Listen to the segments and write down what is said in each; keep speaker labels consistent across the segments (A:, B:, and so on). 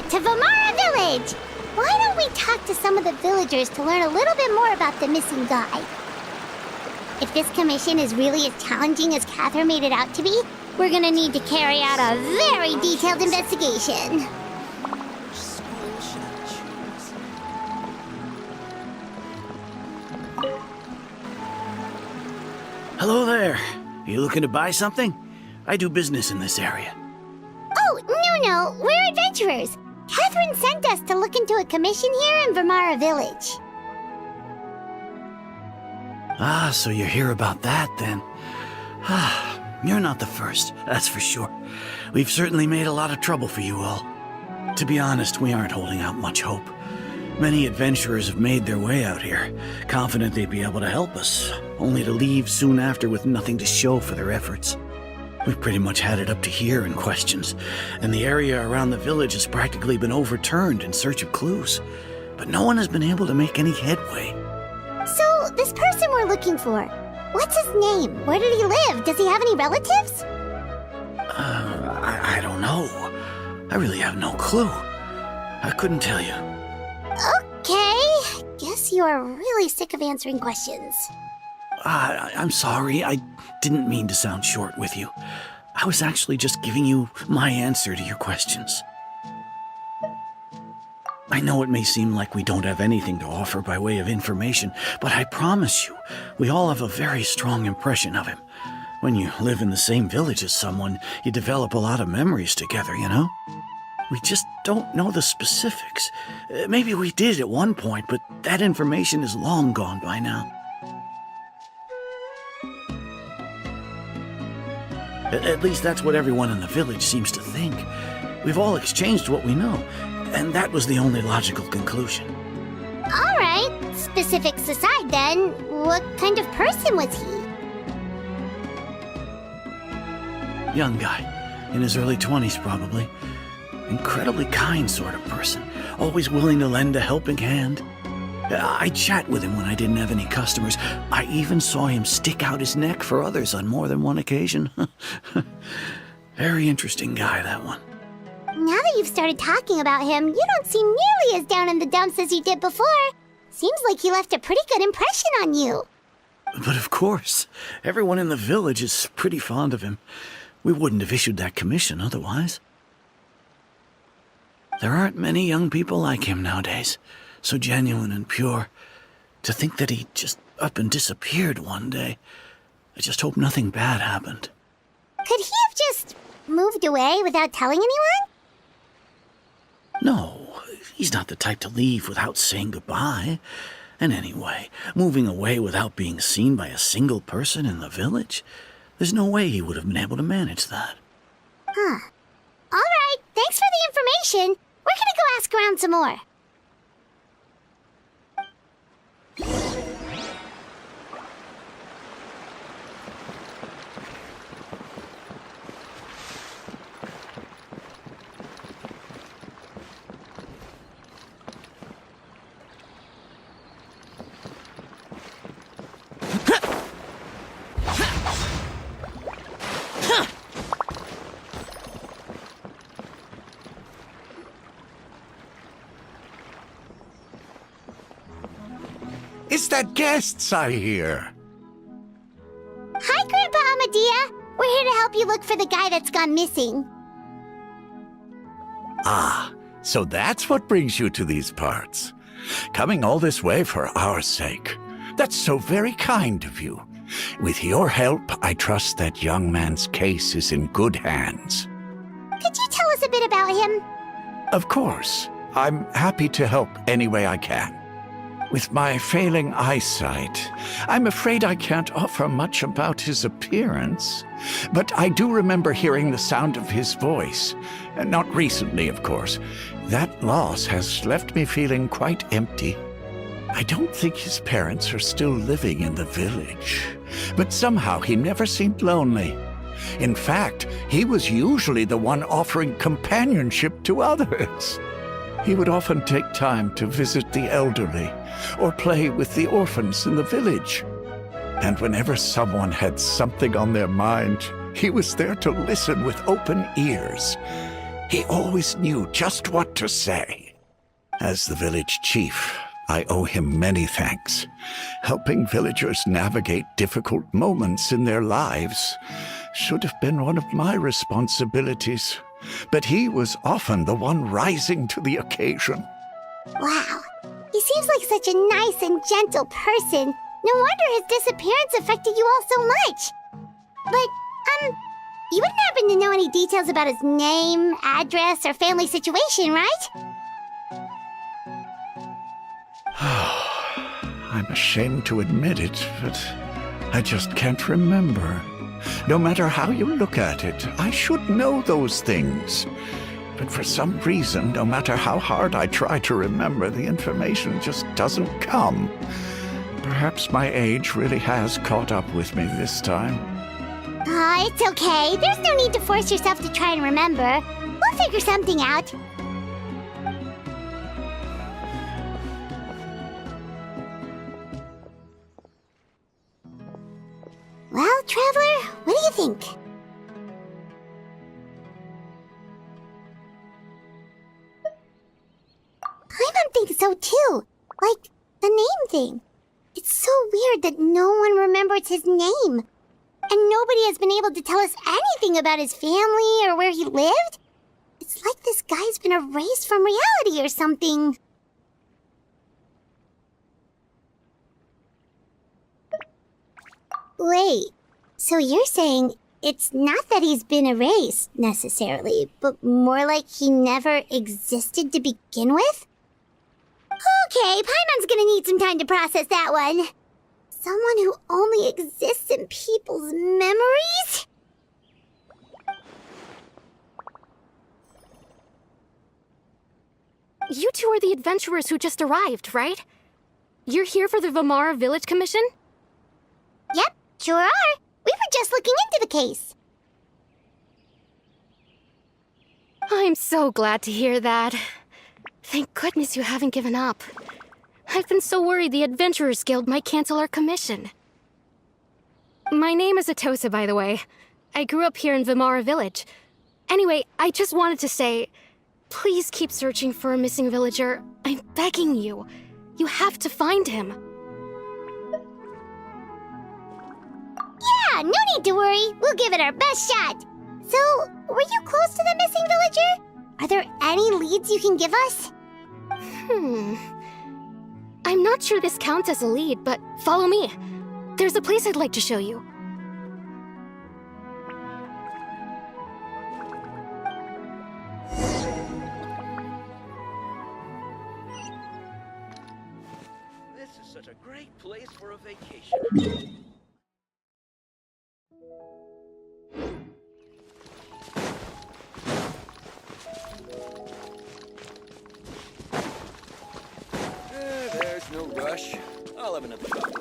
A: to Vamara Village! Why don't we talk to some of the villagers to learn a little bit more about the missing guy? If this commission is really as challenging as Catherine made it out to be, we're gonna need to carry out a very detailed investigation.
B: Hello there. You looking to buy something? I do business in this area.
A: Oh, no, we're adventurers. Catherine sent us to look into a commission here in Vamara Village.
B: Ah, so you're here about that, then. You're not the first, that's for sure. We've certainly made a lot of trouble for you all. To be honest, we aren't holding out much hope. Many adventurers have made their way out here, confident they'd be able to help us, only to leave soon after with nothing to show for their efforts. We've pretty much had it up to here in questions, and the area around the village has practically been overturned in search of clues. But no one has been able to make any headway.
A: So, this person we're looking for, what's his name? Where did he live? Does he have any relatives?
B: I don't know. I really have no clue. I couldn't tell you.
A: Okay, guess you are really sick of answering questions.
B: I'm sorry, I didn't mean to sound short with you. I was actually just giving you my answer to your questions. I know it may seem like we don't have anything to offer by way of information, but I promise you, we all have a very strong impression of him. When you live in the same village as someone, you develop a lot of memories together, you know? We just don't know the specifics. Maybe we did at one point, but that information is long gone by now. At least that's what everyone in the village seems to think. We've all exchanged what we know, and that was the only logical conclusion.
A: All right, specifics aside then, what kind of person was he?
B: Young guy, in his early 20s probably. Incredibly kind sort of person, always willing to lend a helping hand. I chat with him when I didn't have any customers. I even saw him stick out his neck for others on more than one occasion. Very interesting guy, that one.
A: Now that you've started talking about him, you don't seem nearly as down in the dumps as you did before. Seems like he left a pretty good impression on you.
B: But of course, everyone in the village is pretty fond of him. We wouldn't have issued that commission otherwise. There aren't many young people like him nowadays, so genuine and pure. To think that he just up and disappeared one day. I just hope nothing bad happened.
A: Could he have just moved away without telling anyone?
B: No, he's not the type to leave without saying goodbye. And anyway, moving away without being seen by a single person in the village, there's no way he would have been able to manage that.
A: Huh. All right, thanks for the information. We're gonna go ask around some more.
C: It's that guests I hear.
A: Hi, Grandpa Amadea. We're here to help you look for the guy that's gone missing.
C: Ah, so that's what brings you to these parts. Coming all this way for our sake. That's so very kind of you. With your help, I trust that young man's case is in good hands.
A: Could you tell us a bit about him?
C: Of course. I'm happy to help any way I can. With my failing eyesight, I'm afraid I can't offer much about his appearance. But I do remember hearing the sound of his voice. Not recently, of course. That loss has left me feeling quite empty. I don't think his parents are still living in the village. But somehow he never seemed lonely. In fact, he was usually the one offering companionship to others. He would often take time to visit the elderly or play with the orphans in the village. And whenever someone had something on their mind, he was there to listen with open ears. He always knew just what to say. As the village chief, I owe him many thanks. Helping villagers navigate difficult moments in their lives should have been one of my responsibilities, but he was often the one rising to the occasion.
A: Wow. He seems like such a nice and gentle person. No wonder his disappearance affected you all so much. But, you wouldn't happen to know any details about his name, address, or family situation, right?
C: I'm ashamed to admit it, but I just can't remember. No matter how you look at it, I should know those things. But for some reason, no matter how hard I try to remember, the information just doesn't come. Perhaps my age really has caught up with me this time.
A: It's okay. There's no need to force yourself to try and remember. We'll figure something out. Well, Traveler, what do you think? Paimon thinks so too. Like, the name thing. It's so weird that no one remembers his name. And nobody has been able to tell us anything about his family or where he lived. It's like this guy's been erased from reality or something. Wait, so you're saying it's not that he's been erased, necessarily, but more like he never existed to begin with? Okay, Paimon's gonna need some time to process that one. Someone who only exists in people's memories?
D: You two are the adventurers who just arrived, right? You're here for the Vamara Village Commission?
A: Yep, sure are. We were just looking into the case.
D: I'm so glad to hear that. Thank goodness you haven't given up. I've been so worried the Adventurers Guild might cancel our commission. My name is Atosa, by the way. I grew up here in Vamara Village. Anyway, I just wanted to say, please keep searching for a missing villager. I'm begging you. You have to find him.
A: Yeah, no need to worry. We'll give it our best shot. So, were you close to the missing villager? Are there any leads you can give us?
D: I'm not sure this counts as a lead, but follow me. There's a place I'd like to show you.
E: This is such a great place for a vacation. There's no rush. I'll have another shot.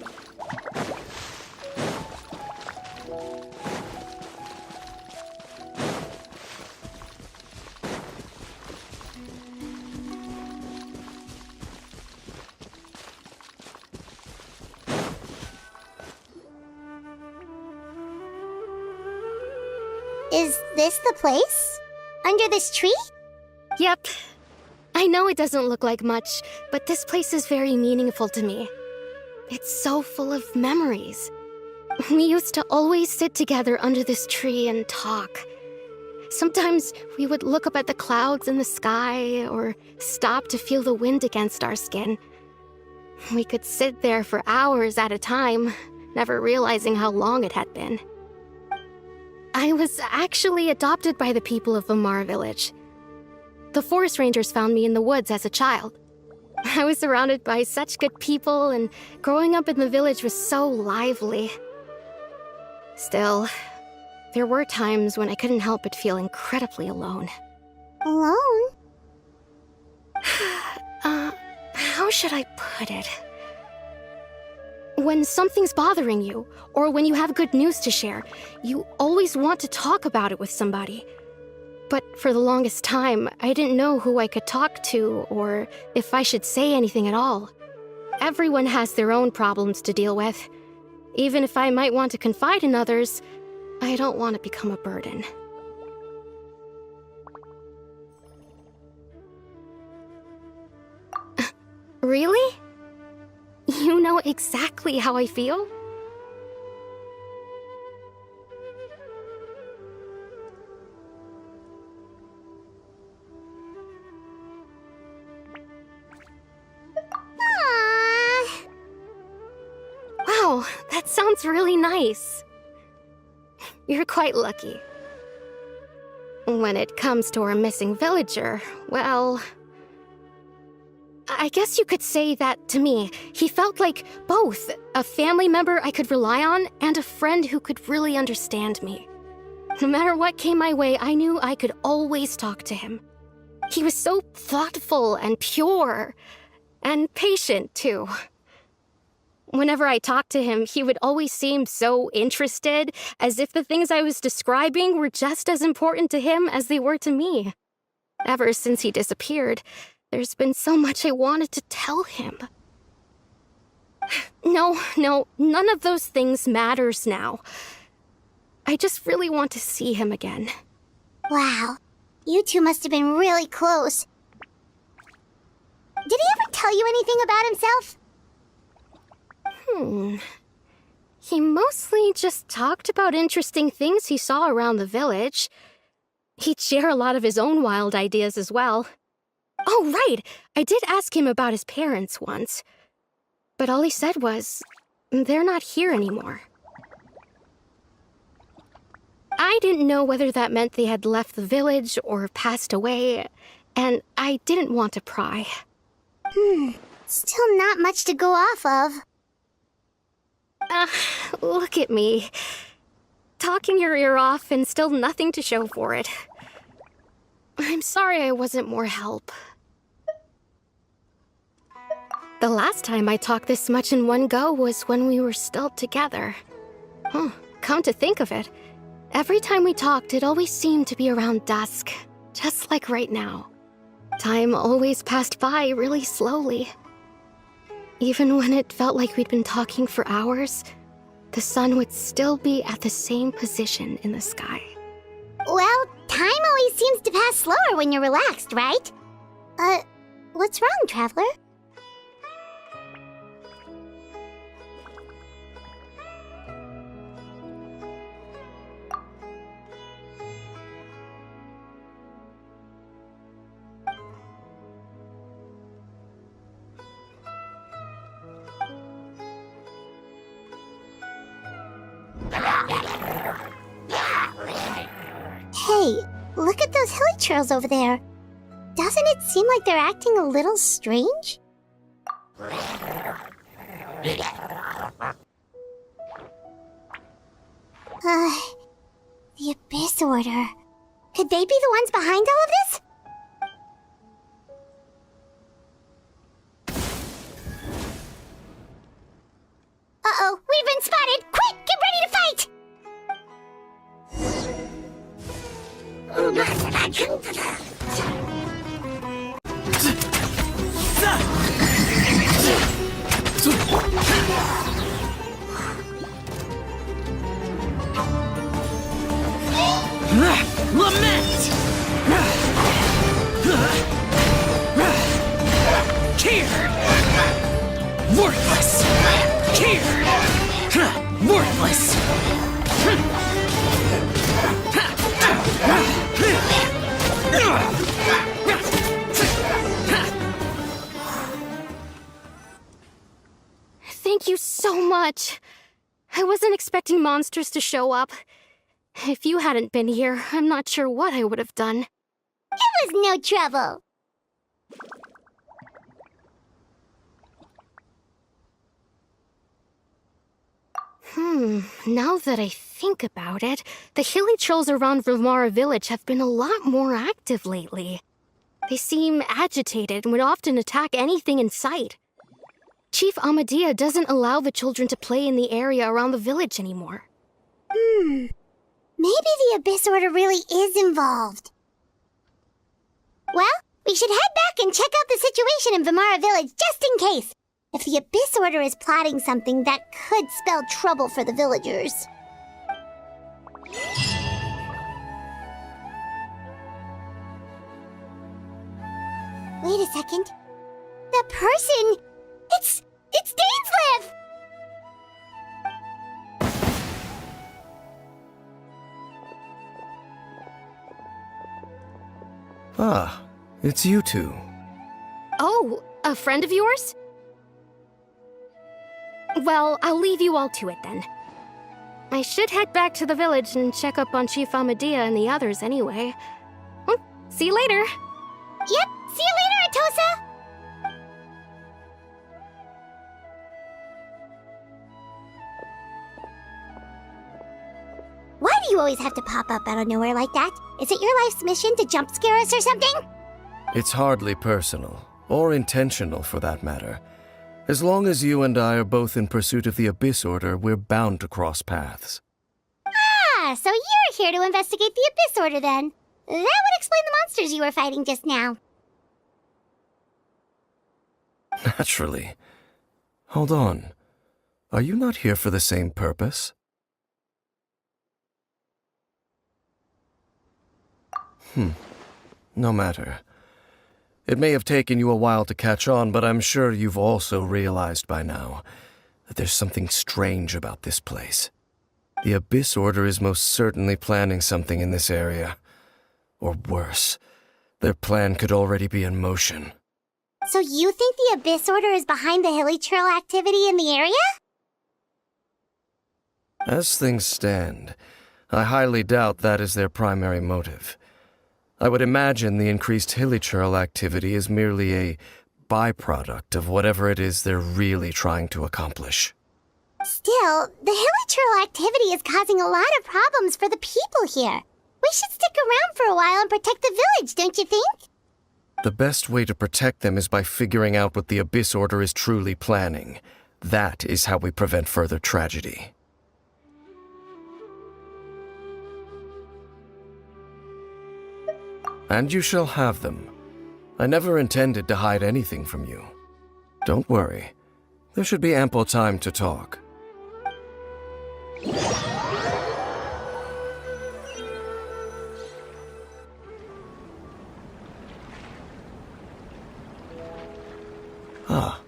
A: Is this the place? Under this tree?
D: Yep. I know it doesn't look like much, but this place is very meaningful to me. It's so full of memories. We used to always sit together under this tree and talk. Sometimes we would look up at the clouds in the sky or stop to feel the wind against our skin. We could sit there for hours at a time, never realizing how long it had been. I was actually adopted by the people of Vamara Village. The forest rangers found me in the woods as a child. I was surrounded by such good people, and growing up in the village was so lively. Still, there were times when I couldn't help but feel incredibly alone.
A: Alone?
D: How should I put it? When something's bothering you, or when you have good news to share, you always want to talk about it with somebody. But for the longest time, I didn't know who I could talk to, or if I should say anything at all. Everyone has their own problems to deal with. Even if I might want to confide in others, I don't want to become a burden. Really? You know exactly how I feel?
A: Aww.
D: Wow, that sounds really nice. You're quite lucky. When it comes to our missing villager, well, I guess you could say that to me. He felt like both a family member I could rely on and a friend who could really understand me. No matter what came my way, I knew I could always talk to him. He was so thoughtful and pure, and patient, too. Whenever I talked to him, he would always seem so interested, as if the things I was describing were just as important to him as they were to me. Ever since he disappeared, there's been so much I wanted to tell him. No, none of those things matters now. I just really want to see him again.
A: Wow, you two must have been really close. Did he ever tell you anything about himself?
D: He mostly just talked about interesting things he saw around the village. He'd share a lot of his own wild ideas as well. Oh, right! I did ask him about his parents once. But all he said was, they're not here anymore. I didn't know whether that meant they had left the village or passed away, and I didn't want to pry.
A: Still not much to go off of.
D: Look at me. Talking your ear off and still nothing to show for it. I'm sorry I wasn't more help. The last time I talked this much in one go was when we were still together. Come to think of it, every time we talked, it always seemed to be around dusk, just like right now. Time always passed by really slowly. Even when it felt like we'd been talking for hours, the sun would still be at the same position in the sky.
A: Well, time always seems to pass slower when you're relaxed, right? What's wrong, Traveler? Hey, look at those hilly churls over there. Doesn't it seem like they're acting a little strange? The Abyss Order. Could they be the ones behind all of this? Uh-oh, we've been spotted! Quick, get ready to fight!
B: Lament! Here! Worthless! Here! Worthless!
D: Thank you so much. I wasn't expecting monsters to show up. If you hadn't been here, I'm not sure what I would have done.
A: It was no trouble.
D: Now that I think about it, the hilly trolls around Vilmara village have been a lot more active lately. They seem agitated and would often attack anything in sight. Chief Amadea doesn't allow the children to play in the area around the village anymore.
A: Maybe the Abyss Order really is involved. Well, we should head back and check out the situation in Vilmara village just in case. If the Abyss Order is plotting something that could spell trouble for the villagers. Wait a second. The The person... It's Dainsleif!
F: Ah, it's you two.
D: Oh, a friend of yours? Well, I'll leave you all to it then. I should head back to the village and check up on Chief Amadea and the others anyway. Well, see you later.
A: Yep, see you later, Atosa! Why do you always have to pop up out of nowhere like that? Is it your life's mission to jump scare us or something?
F: It's hardly personal, or intentional for that matter. As long as you and I are both in pursuit of the Abyss Order, we're bound to cross paths.
A: Ah, so you're here to investigate the Abyss Order then. That would explain the monsters you were fighting just now.
F: Naturally. Hold on. Are you not here for the same purpose? No matter. It may have taken you a while to catch on, but I'm sure you've also realized by now that there's something strange about this place. The Abyss Order is most certainly planning something in this area. Or worse, their plan could already be in motion.
A: So you think the Abyss Order is behind the hilly trail activity in the area?
F: As things stand, I highly doubt that is their primary motive. I would imagine the increased hilichurl activity is merely a byproduct of whatever it is they're really trying to accomplish.
A: Still, the hilichurl activity is causing a lot of problems for the people here. We should stick around for a while and protect the village, don't you think?
F: The best way to protect them is by figuring out what the Abyss Order is truly planning. That is how we prevent further tragedy. And you shall have them. I never intended to hide anything from you. Don't worry. There should be ample time to talk. Ah,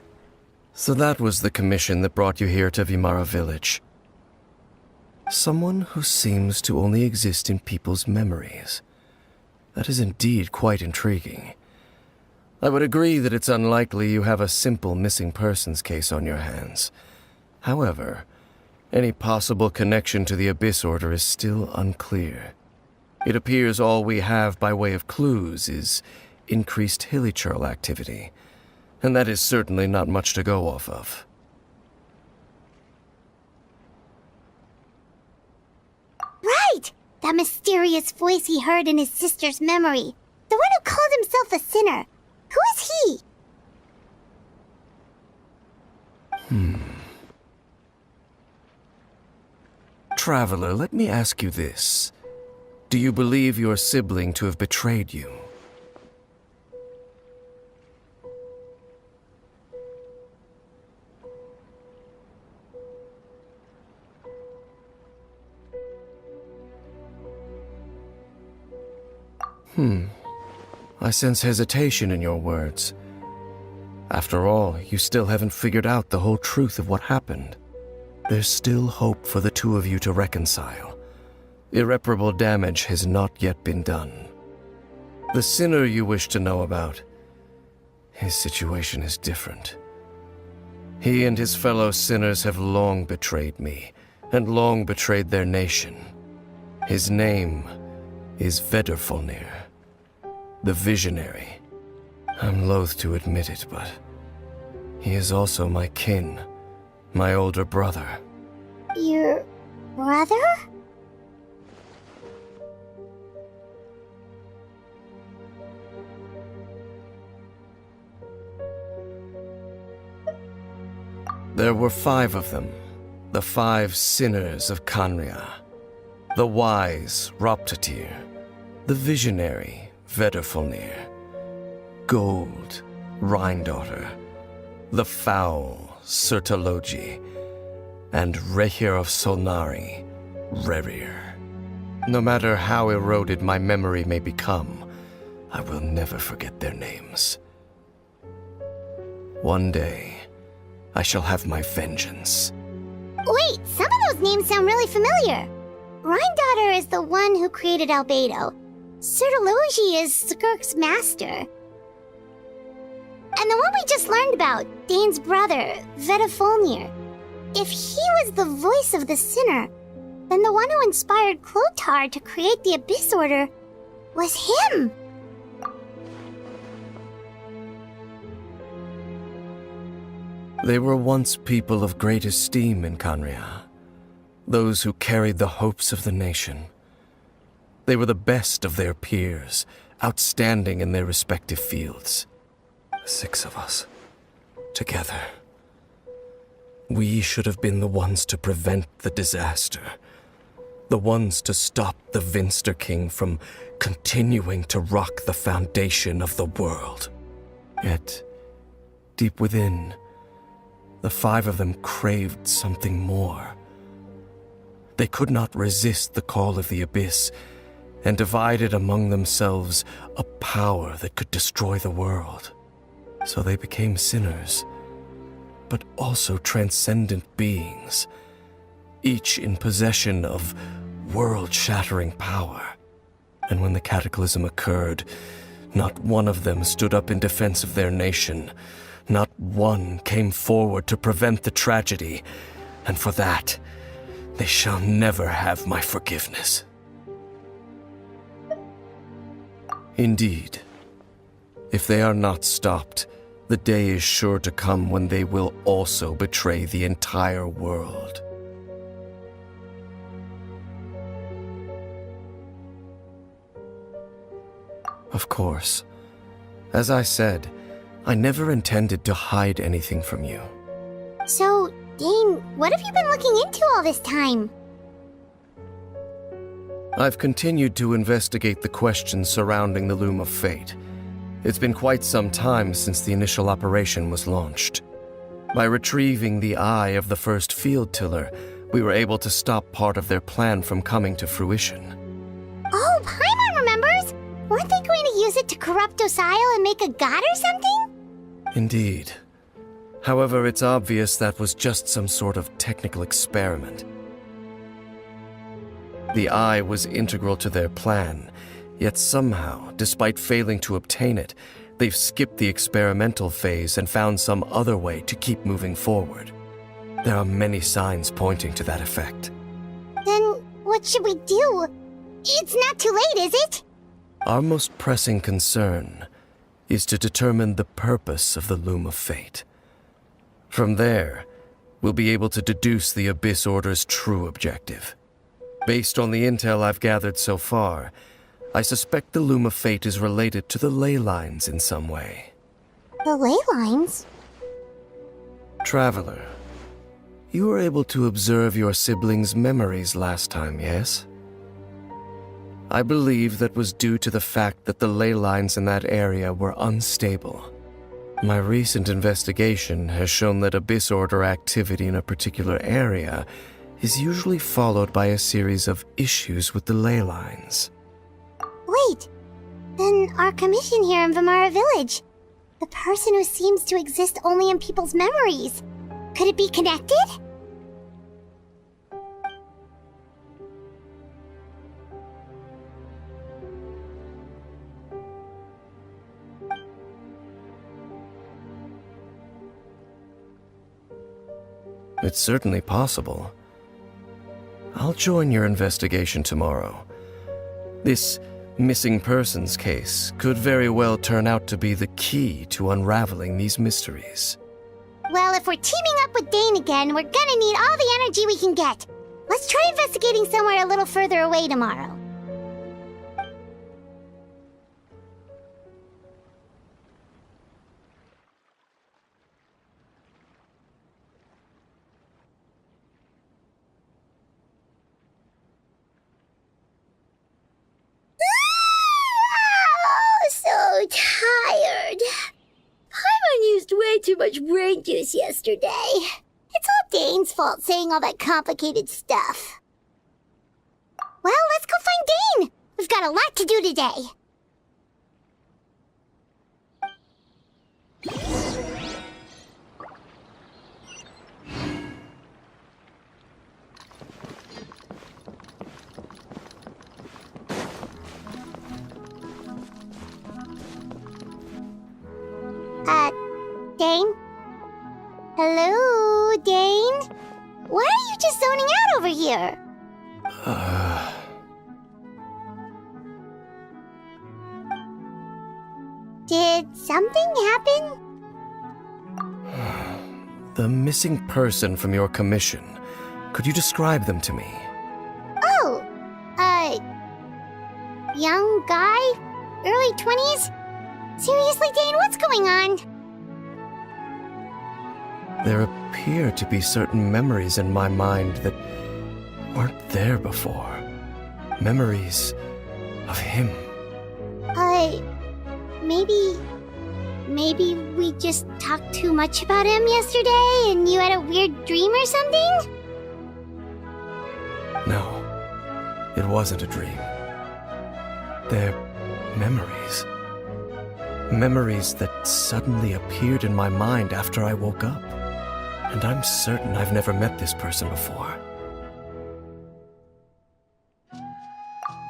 F: so that was the commission that brought you here to Vimara Village. Someone who seems to only exist in people's memories. That is indeed quite intriguing. I would agree that it's unlikely you have a simple missing persons case on your hands. However, any possible connection to the Abyss Order is still unclear. It appears all we have by way of clues is increased hilichurl activity, and that is certainly not much to go off of.
A: Right! That mysterious voice he heard in his sister's memory. The one who called himself a sinner. Who is he?
F: Traveler, let me ask you this. Do you believe your sibling to have betrayed you? I sense hesitation in your words. After all, you still haven't figured out the whole truth of what happened. There's still hope for the two of you to reconcile. Irreparable damage has not yet been done. The sinner you wish to know about, his situation is different. He and his fellow sinners have long betrayed me, and long betrayed their nation. His name is Vedrfolnir, the Visionary. I'm loath to admit it, but he is also my kin, my older brother.
A: Your brother?
F: There were 5 of them, the 5 sinners of Kanria. The wise Roptatir, the visionary Vedrfolnir, Gold Rhindaughter, the foul Sertologi, and Rehir of Solnari, Rerir. No matter how eroded my memory may become, I will never forget their names. One day, I shall have my vengeance.
A: Wait, some of those names sound really familiar. Rhyndaughter is the one who created Albedo. Sertologi is Skirk's master. And the one we just learned about, Dane's brother, Vetafolnir. If he was the voice of the sinner, then the one who inspired Clotar to create the Abyss Order was him.
F: They were once people of great esteem in Khaenri'ah, those who carried the hopes of the nation. They were the best of their peers, outstanding in their respective fields. 6 of us, together. We should have been the ones to prevent the disaster, the ones to stop the Vinster King from continuing to rock the foundation of the world. Yet, deep within, the 5 of them craved something more. They could not resist the call of the Abyss, and divided among themselves a power that could destroy the world. So they became sinners, but also transcendent beings, each in possession of world-shattering power. And when the cataclysm occurred, not one of them stood up in defense of their nation. Not one came forward to prevent the tragedy, and for that, they shall never have my forgiveness. Indeed, if they are not stopped, the day is sure to come when they will also betray the entire world. Of course, as I said, I never intended to hide anything from you.
A: So, Dane, what have you been looking into all this time?
F: I've continued to investigate the questions surrounding the Loom of Fate. It's been quite some time since the initial operation was launched. By retrieving the eye of the first field tiller, we were able to stop part of their plan from coming to fruition.
A: Oh, Paimon remembers! Weren't they going to use it to corrupt Osial and make a god or something?
F: Indeed. However, it's obvious that was just some sort of technical experiment. The eye was integral to their plan, yet somehow, despite failing to obtain it, they've skipped the experimental phase and found some other way to keep moving forward. There are many signs pointing to that effect.
A: Then, what should we do? It's not too late, is it?
F: Our most pressing concern is to determine the purpose of the Loom of Fate. From there, we'll be able to deduce the Abyss Order's true objective. Based on the intel I've gathered so far, I suspect the Loom of Fate is related to the ley lines in some way.
A: The ley lines?
F: Traveler, you were able to observe your siblings' memories last time, yes? I believe that was due to the fact that the ley lines in that area were unstable. My recent investigation has shown that Abyss Order activity in a particular area is usually followed by a series of issues with the ley lines.
A: Wait, then our commission here in Vimara Village, the person who seems to exist only in people's memories, could it be connected?
F: It's certainly possible. I'll join your investigation tomorrow. This missing persons case could very well turn out to be the key to unraveling these mysteries.
A: Well, if we're teaming up with Dane again, we're gonna need all the energy we can get. Let's try investigating somewhere a little further away tomorrow. So tired. Paimon used way too much brain juice yesterday. It's all Dane's fault saying all that complicated stuff. Well, let's go find Dane. We've got a lot to do today. Dane? Hello, Dane? Why are you just zoning out over here? Did something happen?
F: The missing person from your commission. Could you describe them to me?
A: Oh, young guy? Early 20s? Seriously, Dane, what's going on?
F: There appear to be certain memories in my mind that weren't there before. Memories of him.
A: Maybe we just talked too much about him yesterday and you had a weird dream or something?
F: No, it wasn't a dream. They're memories. Memories that suddenly appeared in my mind after I woke up. And I'm certain I've never met this person before.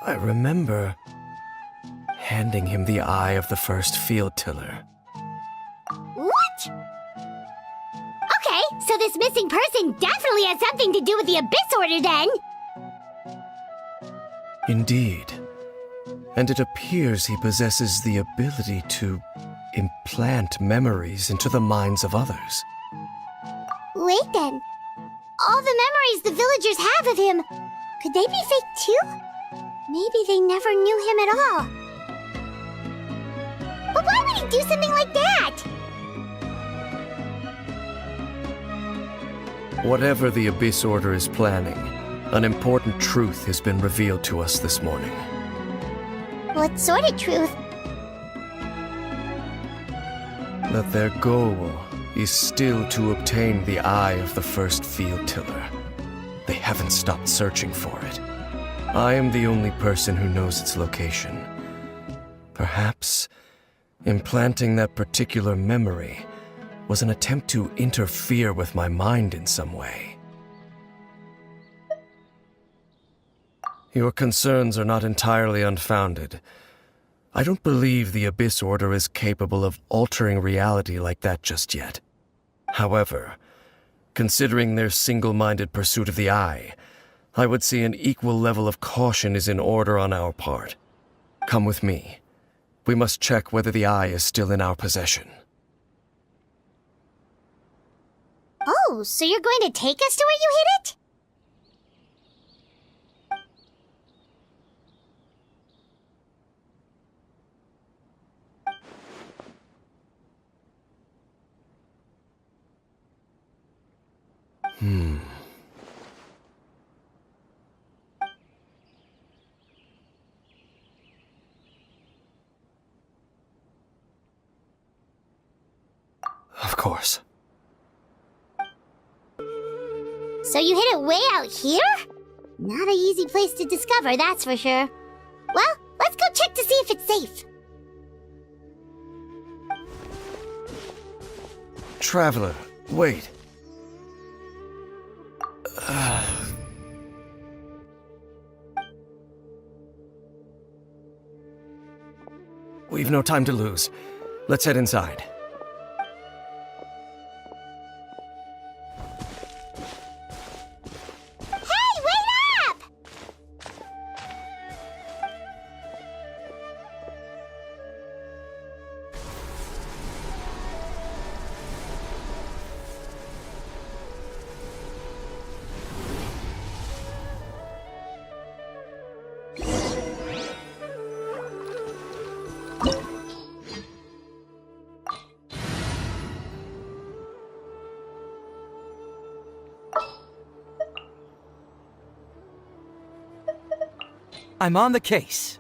F: I remember handing him the eye of the first field tiller.
A: What? Okay, so this missing person definitely has something to do with the Abyss Order then!
F: Indeed. And it appears he possesses the ability to implant memories into the minds of others.
A: Wait then. All the memories the villagers have of him, could they be fake too? Maybe they never knew him at all. But why would he do something like that?
F: Whatever the Abyss Order is planning, an important truth has been revealed to us this morning.
A: What sort of truth?
F: That their goal is still to obtain the eye of the first field tiller. They haven't stopped searching for it. I am the only person who knows its location. Perhaps implanting that particular memory was an attempt to interfere with my mind in some way. Your concerns are not entirely unfounded. I don't believe the Abyss Order is capable of altering reality like that just yet. However, considering their single-minded pursuit of the eye, I would say an equal level of caution is in order on our part. Come with me. We must check whether the eye is still in our possession.
A: Oh, so you're going to take us to where you hid it?
F: Of course.
A: So you hid it way out here? Not an easy place to discover, that's for sure. Well, let's go check to see if it's safe.
F: Traveler, wait. We've no time to lose. Let's head inside.
A: Hey, wait up!
G: I'm on the case.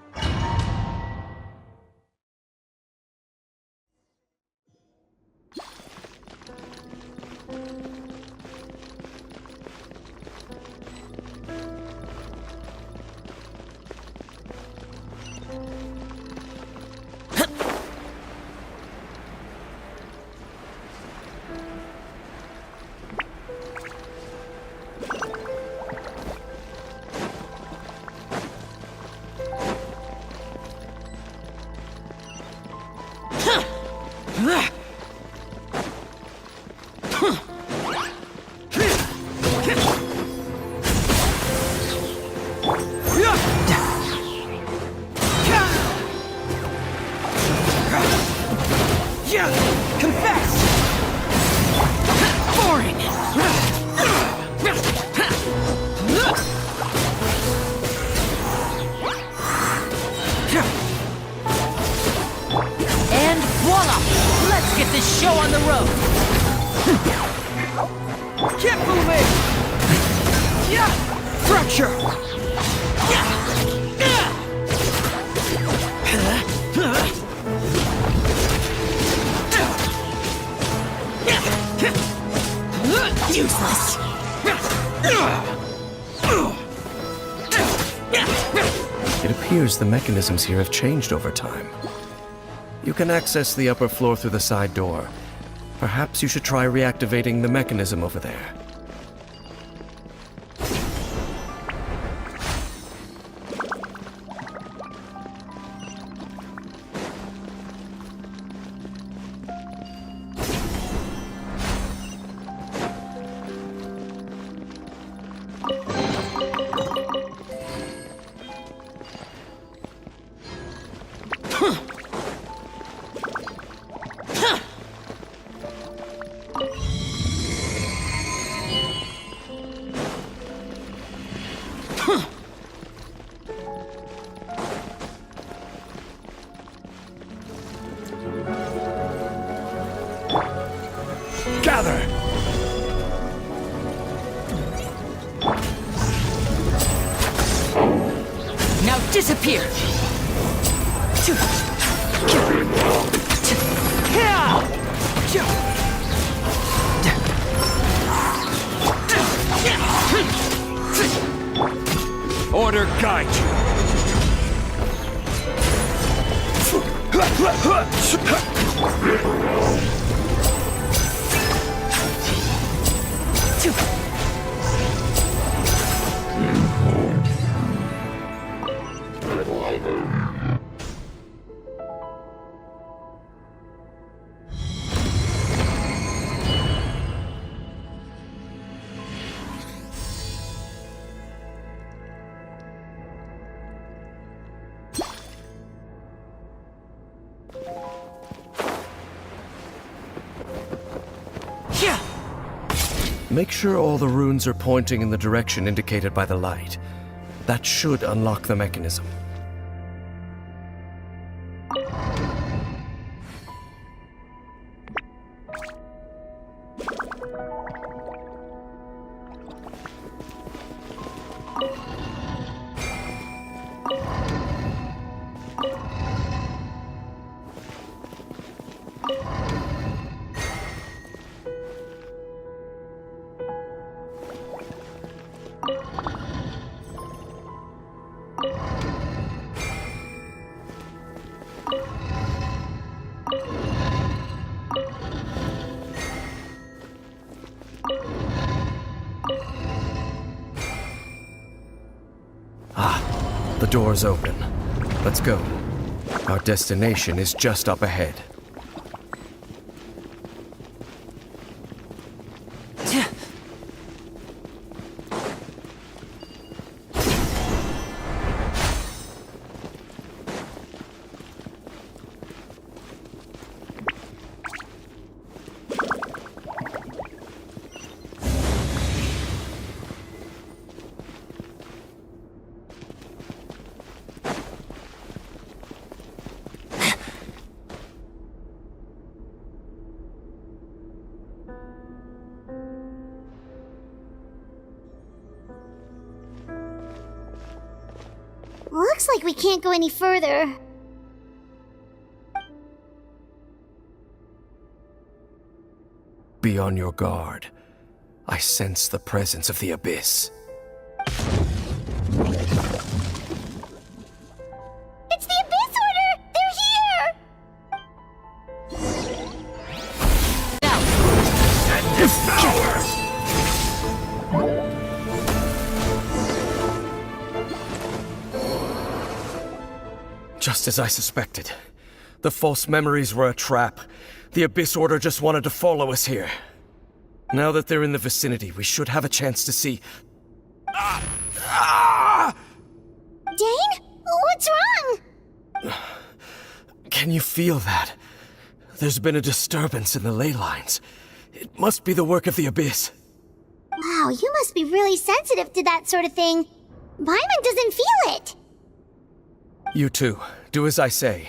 G: Let's get this show on the road! Keep moving! Yeah! Fracture!
A: Useless.
F: It appears the mechanisms here have changed over time. You can access the upper floor through the side door. Perhaps you should try reactivating the mechanism over there.
C: Gather!
G: Now disappear!
C: Order guide
F: Make sure all the runes are pointing in the direction indicated by the light. That should unlock the mechanism. The door's open. Let's go. Our destination is just up ahead.
A: Looks like we can't go any further.
F: Be on your guard. I sense the presence of the Abyss.
A: It's the Abyss Order! They're here!
C: and devour!
F: Just as I suspected. The false memories were a trap. The Abyss Order just wanted to follow us here. Now that they're in the vicinity, we should have a chance to see...
A: Dane? What's wrong?
F: Can you feel that? There's been a disturbance in the ley lines. It must be the work of the Abyss.
A: Wow, you must be really sensitive to that sort of thing. Paimon doesn't feel it.
F: You too. Do as I say.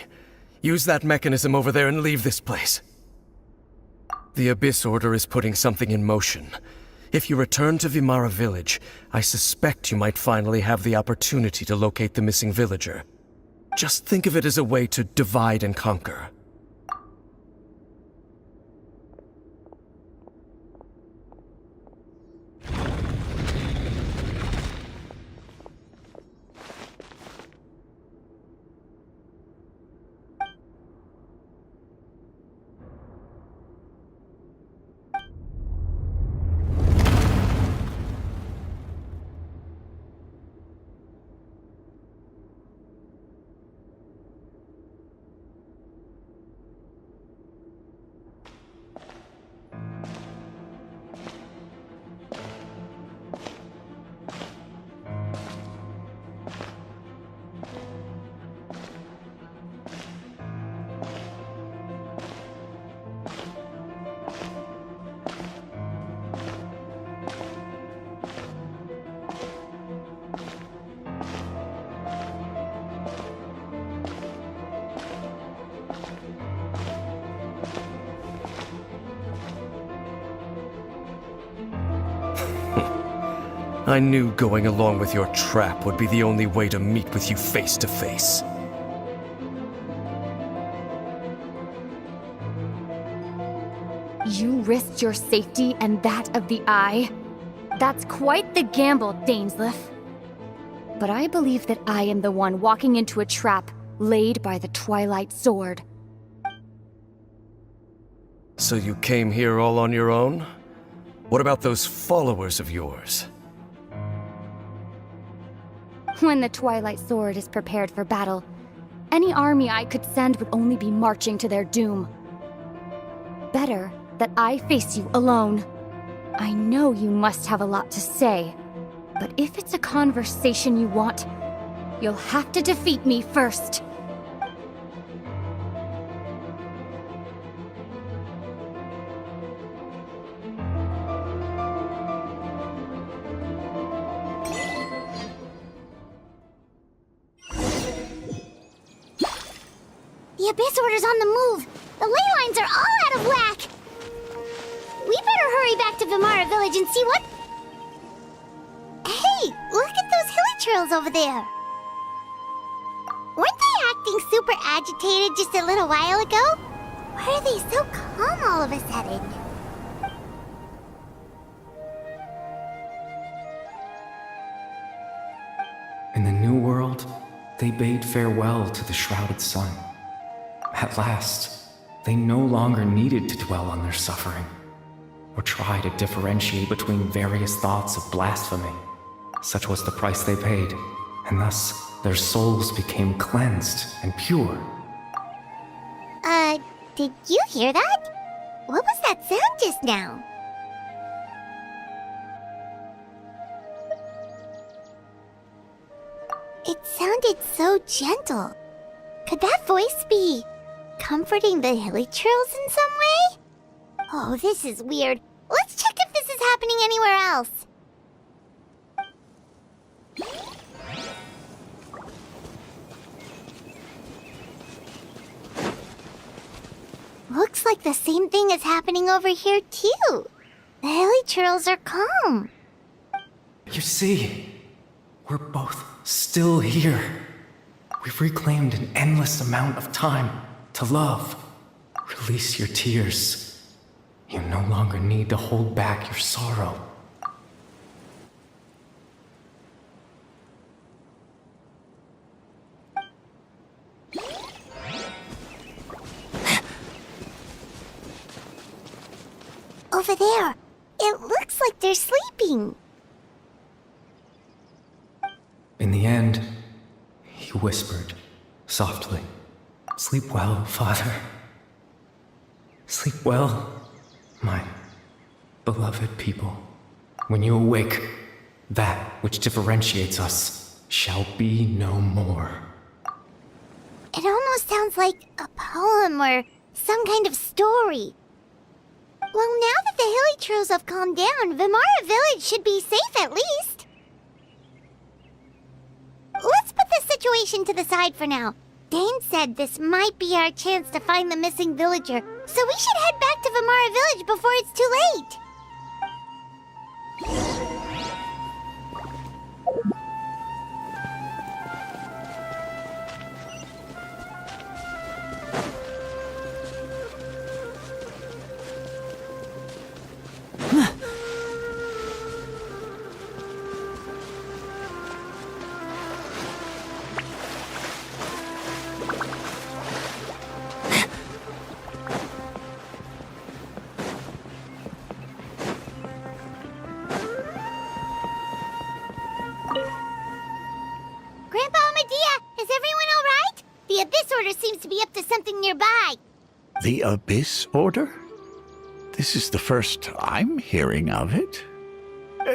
F: Use that mechanism over there and leave this place. The Abyss Order is putting something in motion. If you return to Vimara Village, I suspect you might finally have the opportunity to locate the missing villager. Just think of it as a way to divide and conquer. I knew going along with your trap would be the only way to meet with you face to face.
H: You risked your safety and that of the Eye? That's quite the gamble, Dainsleif. But I believe that I am the one walking into a trap laid by the Twilight Sword.
F: So you came here all on your own? What about those followers of yours?
H: When the Twilight Sword is prepared for battle, any army I could send would only be marching to their doom. Better that I face you alone. I know you must have a lot to say, but if it's a conversation you want, you'll have to defeat me first.
A: The Abyss Order's on the move. The ley lines are all out of whack. We better hurry back to Vimara Village and see what... Hey, look at those hilly trails over there. Weren't they acting super agitated just a little while ago? Why are they so calm all of a sudden?
I: In the New World, they bade farewell to the shrouded sun. At last, they no longer needed to dwell on their suffering, or try to differentiate between various thoughts of blasphemy. Such was the price they paid, and thus their souls became cleansed and pure.
A: Did you hear that? What was that sound just now? It sounded so gentle. Could that voice be comforting the hilly trails in some way? Oh, this is weird. Let's check if this is happening anywhere else. Looks like the same thing is happening over here, too. The hilly trails are calm.
I: You see, we're both still here. We've reclaimed an endless amount of time to love. Release your tears. You no longer need to hold back your sorrow.
A: Over there. It looks like they're sleeping.
I: In the end, he whispered, softly, "Sleep well, Father. Sleep well, my beloved people. When you awake, that which differentiates us shall be no more."
A: It almost sounds like a poem or some kind of story. Well, now that the hilly trails have calmed down, Vimara Village should be safe at least. Let's put this situation to the side for now. Dane said this might be our chance to find the missing villager, so we should head back to Vamara Village before it's too late. Grandpa Amadea, is everyone all right? The Abyss Order seems to be up to something nearby.
C: The Abyss Order? This is the first I'm hearing of it.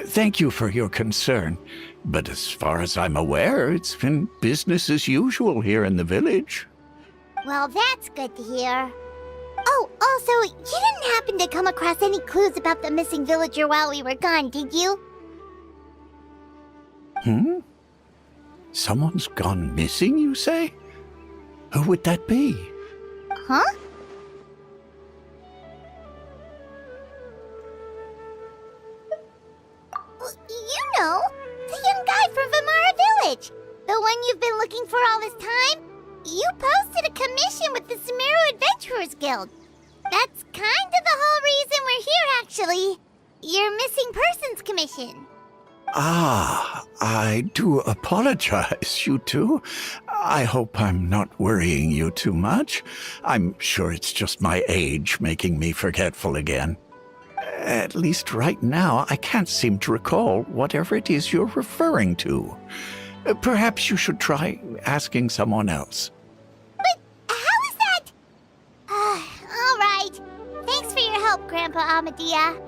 C: Thank you for your concern, but as far as I'm aware, it's been business as usual here in the village.
A: Well, that's good to hear. Oh, also, you didn't happen to come across any clues about the missing villager while we were gone, did you?
C: Someone's gone missing, you say? Who would that be?
A: Huh? You know, the young guy from Vamara Village. The one you've been looking for all this time. You posted a commission with the Sumeru Adventurers Guild. That's kind of the whole reason we're here, actually. Your missing persons commission.
C: Ah, I do apologize, you two. I hope I'm not worrying you too much. I'm sure it's just my age making me forgetful again. At least right now, I can't seem to recall whatever it is you're referring to. Perhaps you should try asking someone else.
A: But how is that? All right. Thanks for your help, Grandpa Amadea.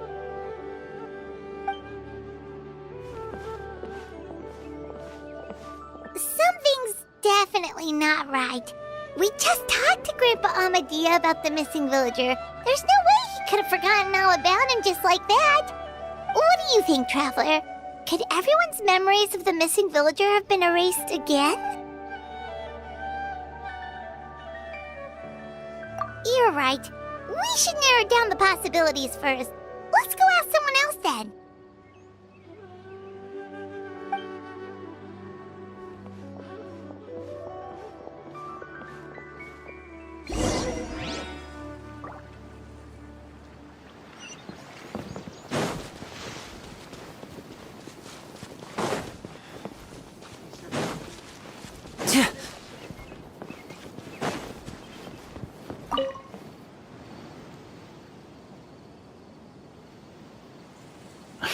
A: Something's definitely not right. We just talked to Grandpa Amadea about the missing villager. There's no way he could have forgotten all about him just like that. What do you think, Traveler? Could everyone's memories of the missing villager have been erased again? You're right. We should narrow down the possibilities first. Let's go ask someone else then.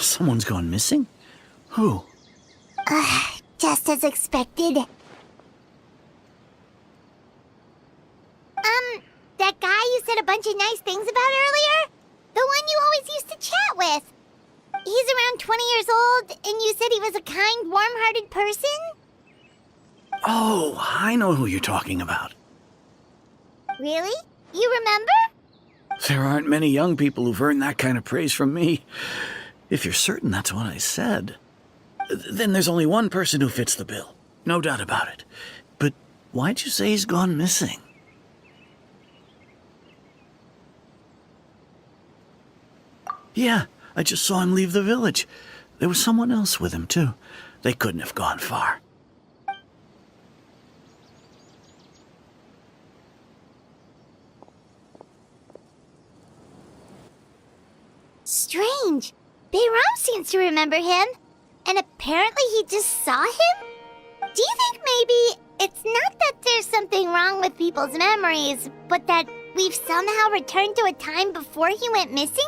B: Someone's gone missing? Who?
A: Just as expected. That guy you said a bunch of nice things about earlier? The one you always used to chat with. He's around 20 years old, and you said he was a kind, warm-hearted person?
B: Oh, I know who you're talking about.
A: Really? You remember?
B: There aren't many young people who've earned that kind of praise from me. If you're certain that's what I said, then there's only one person who fits the bill. No doubt about it. But why'd you say he's gone missing? Yeah, I just saw him leave the village. There was someone else with him, too. They couldn't have gone far.
A: Strange. Bayram seems to remember him. And apparently he just saw him? Do you think maybe it's not that there's something wrong with people's memories, but that we've somehow returned to a time before he went missing?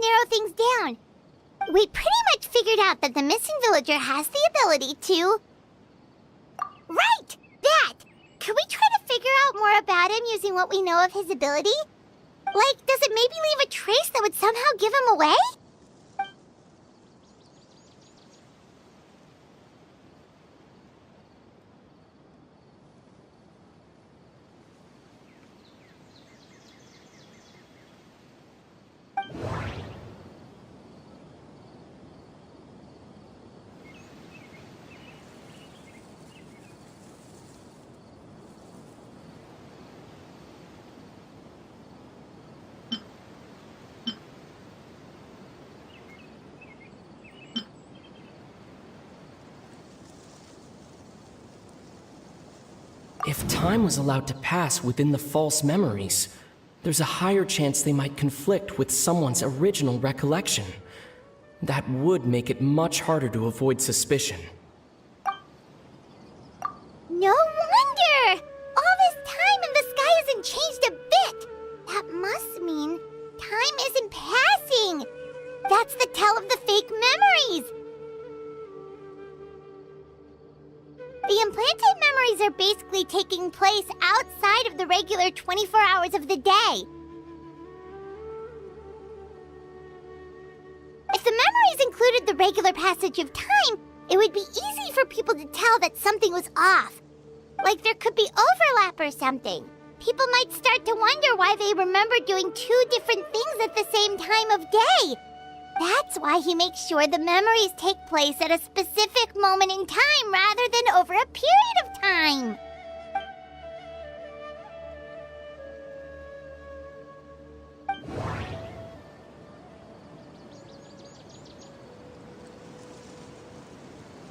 A: Narrow things down. We pretty much figured out that the missing villager has the ability to... Right! That! Can we try to figure out more about him using what we know of his ability? Like, does it maybe leave a trace that would somehow give him away?
J: If time was allowed to pass within the false memories, there's a higher chance they might conflict with someone's original recollection. That would make it much harder to avoid suspicion.
A: No wonder! All this time and the sky hasn't changed a bit! That must mean time isn't passing! That's the tell of the fake memories! The implanted memories are basically taking place outside of the regular 24 hours of the day. If the memories included the regular passage of time, it would be easy for people to tell that something was off. Like there could be overlap or something. People might start to wonder why they remember doing two different things at the same time of day. That's why he makes sure the memories take place at a specific moment in time rather than over a period of time.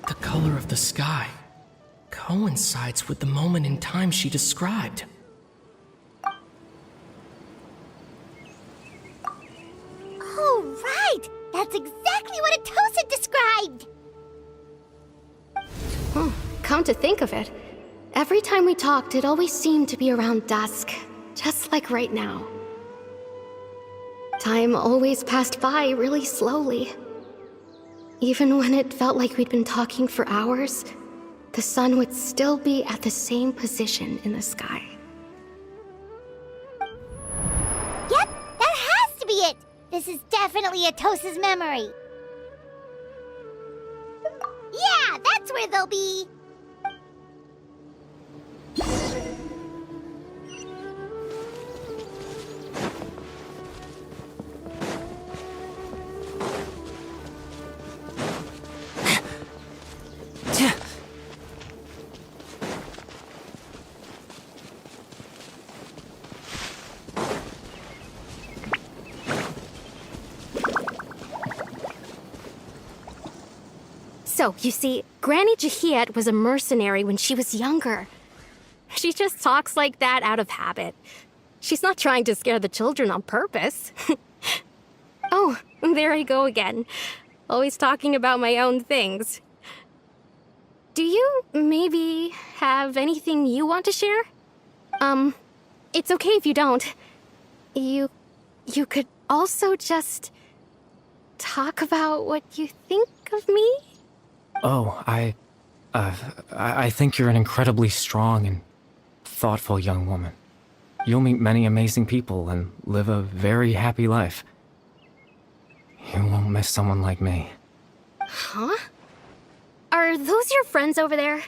J: The color of the sky coincides with the moment in time she described.
A: Oh, right! That's exactly what Atosa described!
D: Come to think of it, every time we talked, it always seemed to be around dusk, just like right now. Time always passed by really slowly. Even when it felt like we'd been talking for hours, the sun would still be at the same position in the sky.
A: Yep, that has to be it! This is definitely Atosa's memory. Yeah, that's where they'll be.
D: So, you see, Granny Jahiet was a mercenary when she was younger. She just talks like that out of habit. She's not trying to scare the children on purpose. Oh, there I go again. Always talking about my own things. Do you maybe have anything you want to share? It's okay if you don't. You could also just talk about what you think of me?
I: Oh, I think you're an incredibly strong and thoughtful young woman. You'll meet many amazing people and live a very happy life. You won't miss someone like me.
D: Huh? Are those your friends over there?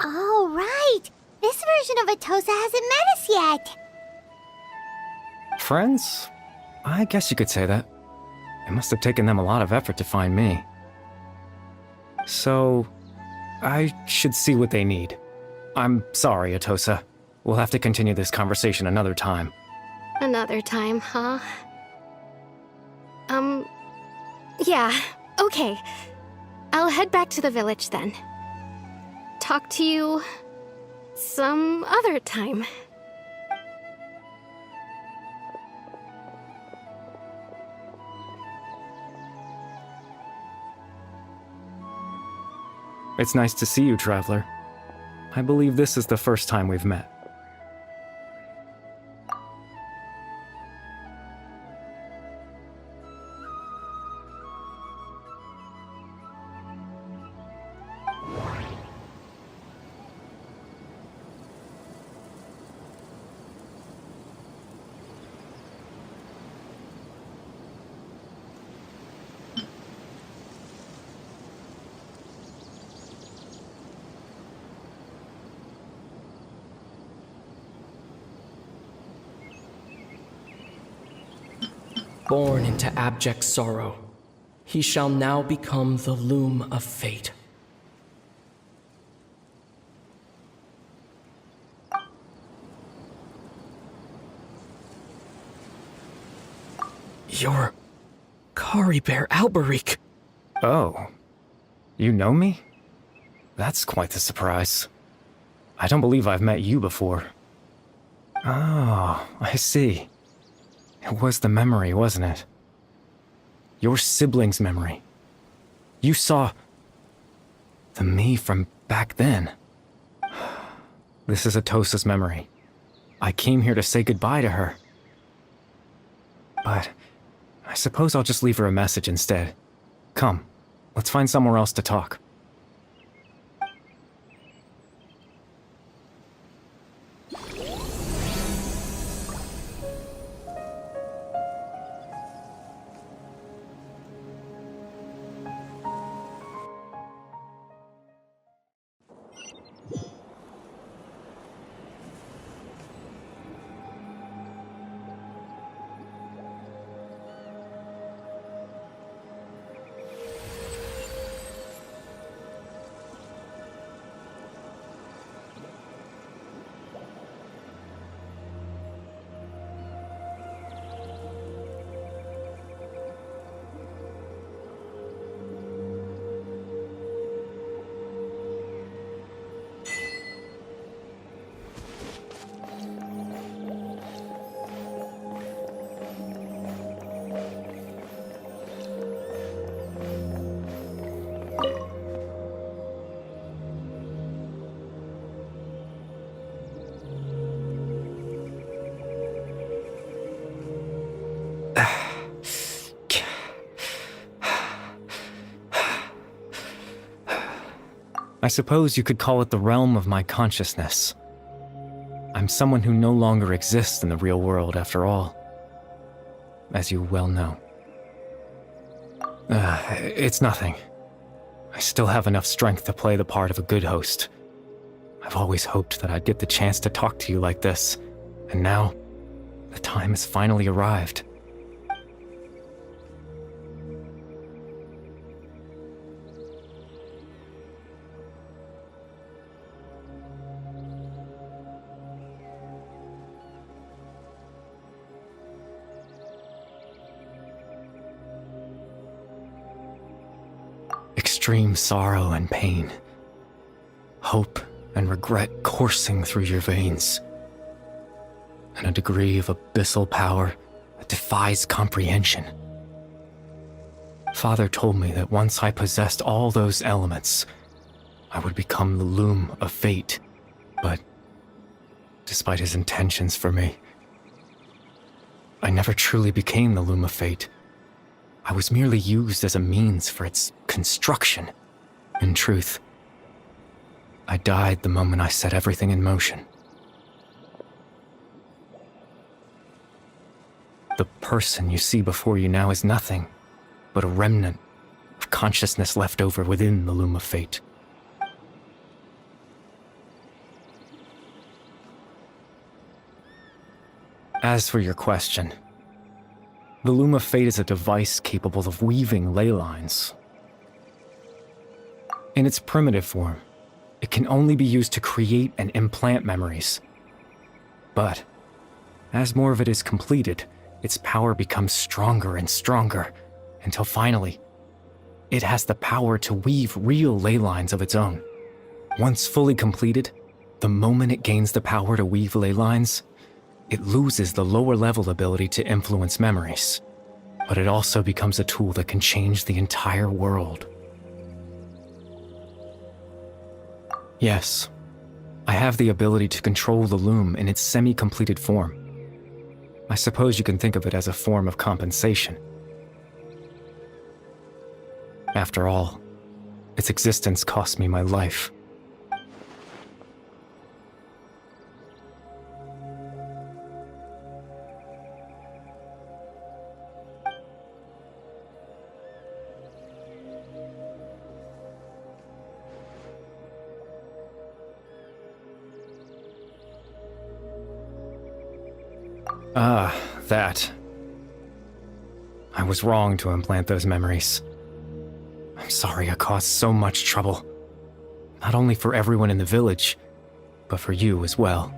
A: Oh, right! This version of Atosa hasn't met us yet!
I: Friends? I guess you could say that. It must have taken them a lot of effort to find me. So, I should see what they need. I'm sorry, Atosa. We'll have to continue this conversation another time.
D: Another time, huh? Yeah, okay. I'll head back to the village then. Talk to you some other time.
I: It's nice to see you, Traveler. I believe this is the first time we've met.
J: Born into abject sorrow, he shall now become the loom of fate. You're Kari Bear Alberic.
I: Oh, you know me? That's quite the surprise. I don't believe I've met you before. Oh, I see. It was the memory, wasn't it? Your sibling's memory. You saw the me from back then. This is Atosa's memory. I came here to say goodbye to her. But I suppose I'll just leave her a message instead. Come, let's find somewhere else to talk. I suppose you could call it the realm of my consciousness. I'm someone who no longer exists in the real world, after all, as you well know. It's nothing. I still have enough strength to play the part of a good host. I've always hoped that I'd get the chance to talk to you like this, and now, the time has finally arrived. Extreme sorrow and pain, hope and regret coursing through your veins, and a degree of abyssal power that defies comprehension. Father told me that once I possessed all those elements, I would become the loom of fate, but despite his intentions for me, I never truly became the loom of fate. I was merely used as a means for its construction. In truth, I died the moment I set everything in motion. The person you see before you now is nothing but a remnant of consciousness left over within the loom of fate. As for your question, the Loom of Fate is a device capable of weaving ley lines. In its primitive form, it can only be used to create and implant memories. But, as more of it is completed, its power becomes stronger and stronger, until finally, it has the power to weave real ley lines of its own. Once fully completed, the moment it gains the power to weave ley lines, it loses the lower-level ability to influence memories, but it also becomes a tool that can change the entire world. Yes, I have the ability to control the loom in its semi-completed form. I suppose you can think of it as a form of compensation. After all, its existence cost me my life. Ah, that. I was wrong to implant those memories. I'm sorry I caused so much trouble. Not only for everyone in the village, but for you as well.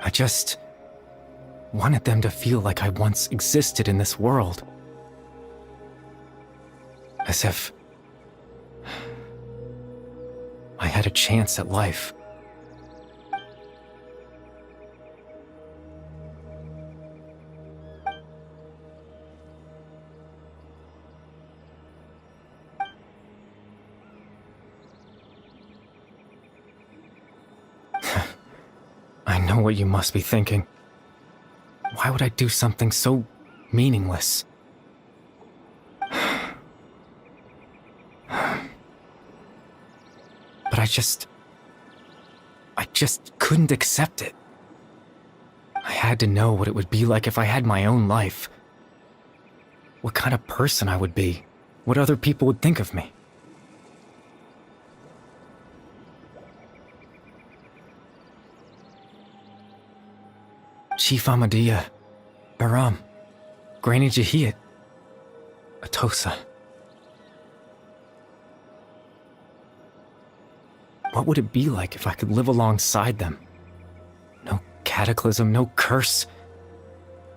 I: I just wanted them to feel like I once existed in this world. As if I had a chance at life. I know what you must be thinking. Why would I do something so meaningless? But I just couldn't accept it. I had to know what it would be like if I had my own life. What kind of person I would be. What other people would think of me. Chief Ahmadiyya, Baram, Granny Jahiyat, Atosa. What would it be like if I could live alongside them? No cataclysm, no curse.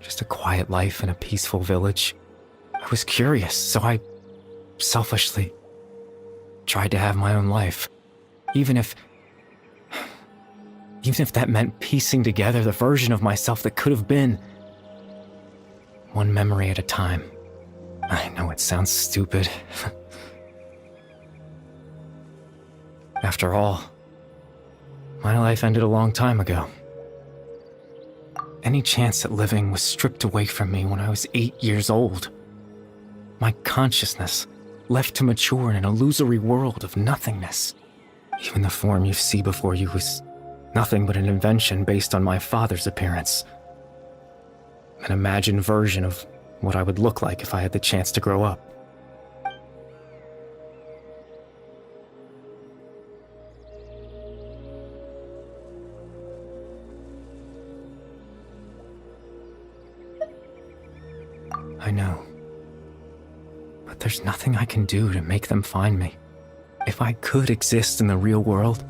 I: Just a quiet life in a peaceful village. I was curious, so I selfishly tried to have my own life. Even if that meant piecing together the version of myself that could have been. One memory at a time. I know it sounds stupid. After all, my life ended a long time ago. Any chance at living was stripped away from me when I was 8 years old. My consciousness left to mature in an illusory world of nothingness. Even the form you see before you was nothing but an invention based on my father's appearance. An imagined version of what I would look like if I had the chance to grow up. I know. But there's nothing I can do to make them find me. If I could exist in the real world,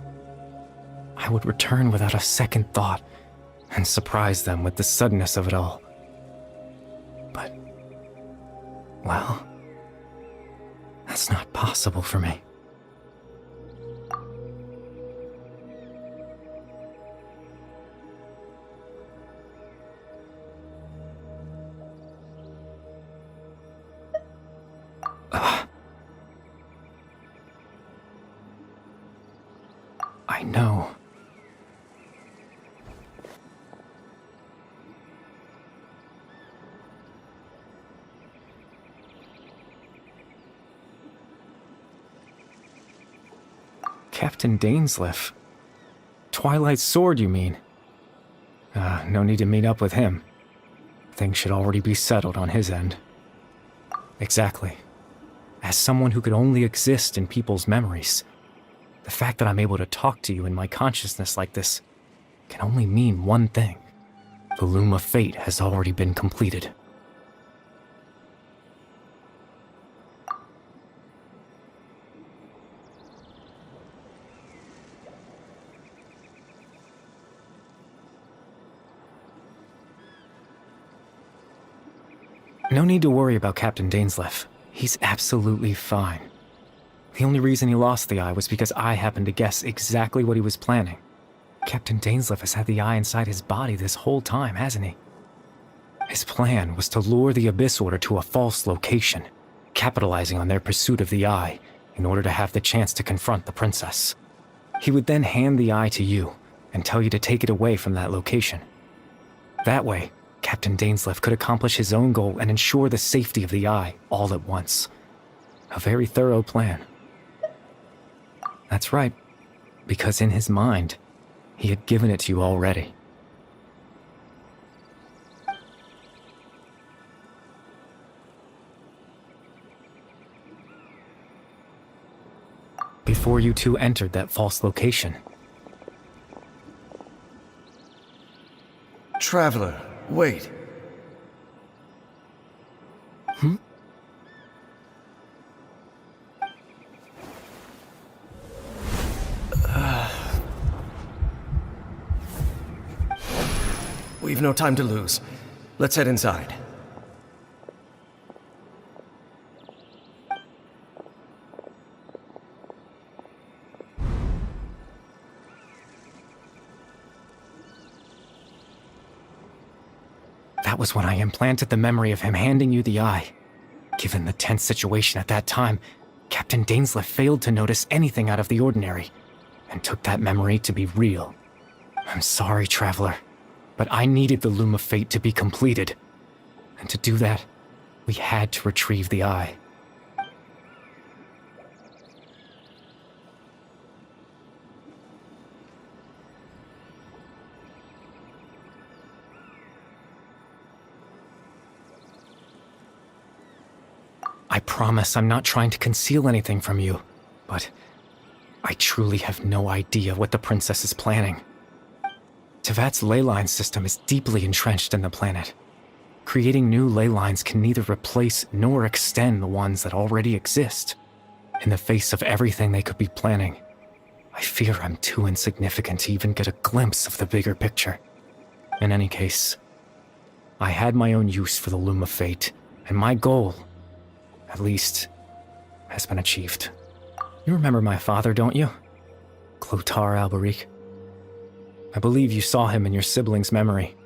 I: I would return without a second thought and surprise them with the suddenness of it all. But, well, that's not possible for me. I know. Captain Dainsleif. Twilight Sword, you mean? No need to meet up with him. Things should already be settled on his end. Exactly. As someone who could only exist in people's memories, the fact that I'm able to talk to you in my consciousness like this can only mean one thing. The loom of fate has already been completed. No need to worry about Captain Dainsleif. He's absolutely fine. The only reason he lost the eye was because I happened to guess exactly what he was planning. Captain Dainsleif has had the eye inside his body this whole time, hasn't he? His plan was to lure the Abyss Order to a false location, capitalizing on their pursuit of the eye in order to have the chance to confront the princess. He would then hand the eye to you and tell you to take it away from that location. That way, Captain Dainsleif could accomplish his own goal and ensure the safety of the eye all at once. A very thorough plan. That's right, because in his mind, he had given it to you already. Before you two entered that false location.
F: Traveler, wait. We've no time to lose. Let's head inside.
I: That was when I implanted the memory of him handing you the eye. Given the tense situation at that time, Captain Dainsleif failed to notice anything out of the ordinary, and took that memory to be real. I'm sorry, Traveler, but I needed the Loom of Fate to be completed. And to do that, we had to retrieve the eye. I promise I'm not trying to conceal anything from you, but I truly have no idea what the princess is planning. Tevat's ley line system is deeply entrenched in the planet. Creating new ley lines can neither replace nor extend the ones that already exist. In the face of everything they could be planning, I fear I'm too insignificant to even get a glimpse of the bigger picture. In any case, I had my own use for the Loom of Fate, and my goal, at least, has been achieved. You remember my father, don't you? Clotar Alberic. I believe you saw him in your sibling's memory.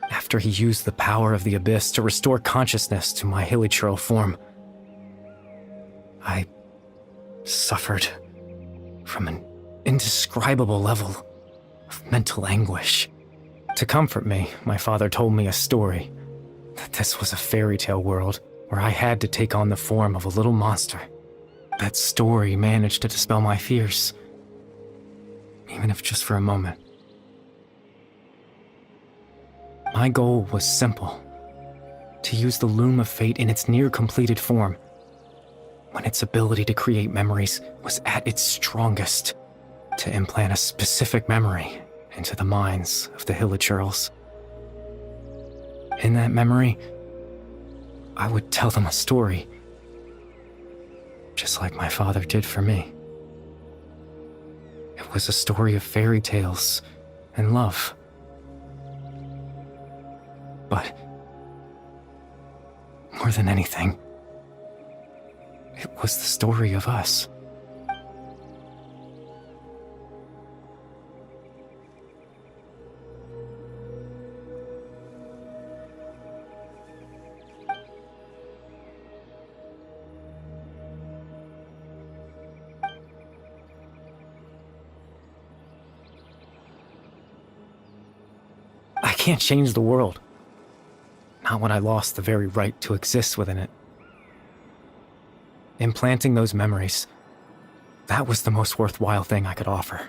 I: After he used the power of the Abyss to restore consciousness to my hilichurl form, I suffered from an indescribable level of mental anguish. To comfort me, my father told me a story, that this was a fairy tale world where I had to take on the form of a little monster. That story managed to dispel my fears, even if just for a moment. My goal was simple: to use the Loom of Fate in its near-completed form, when its ability to create memories was at its strongest, to implant a specific memory into the minds of the hilichurls. In that memory, I would tell them a story, just like my father did for me. It was a story of fairy tales and love. But more than anything, it was the story of us. I can't change the world. Not when I lost the very right to exist within it. Implanting those memories, that was the most worthwhile thing I could offer.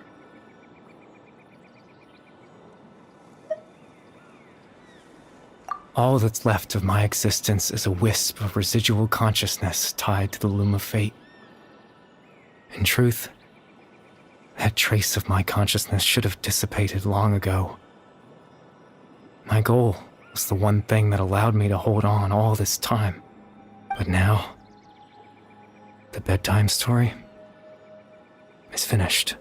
I: All that's left of my existence is a wisp of residual consciousness tied to the Loom of Fate. In truth, that trace of my consciousness should have dissipated long ago. My goal was the one thing that allowed me to hold on all this time. But now, the bedtime story is finished.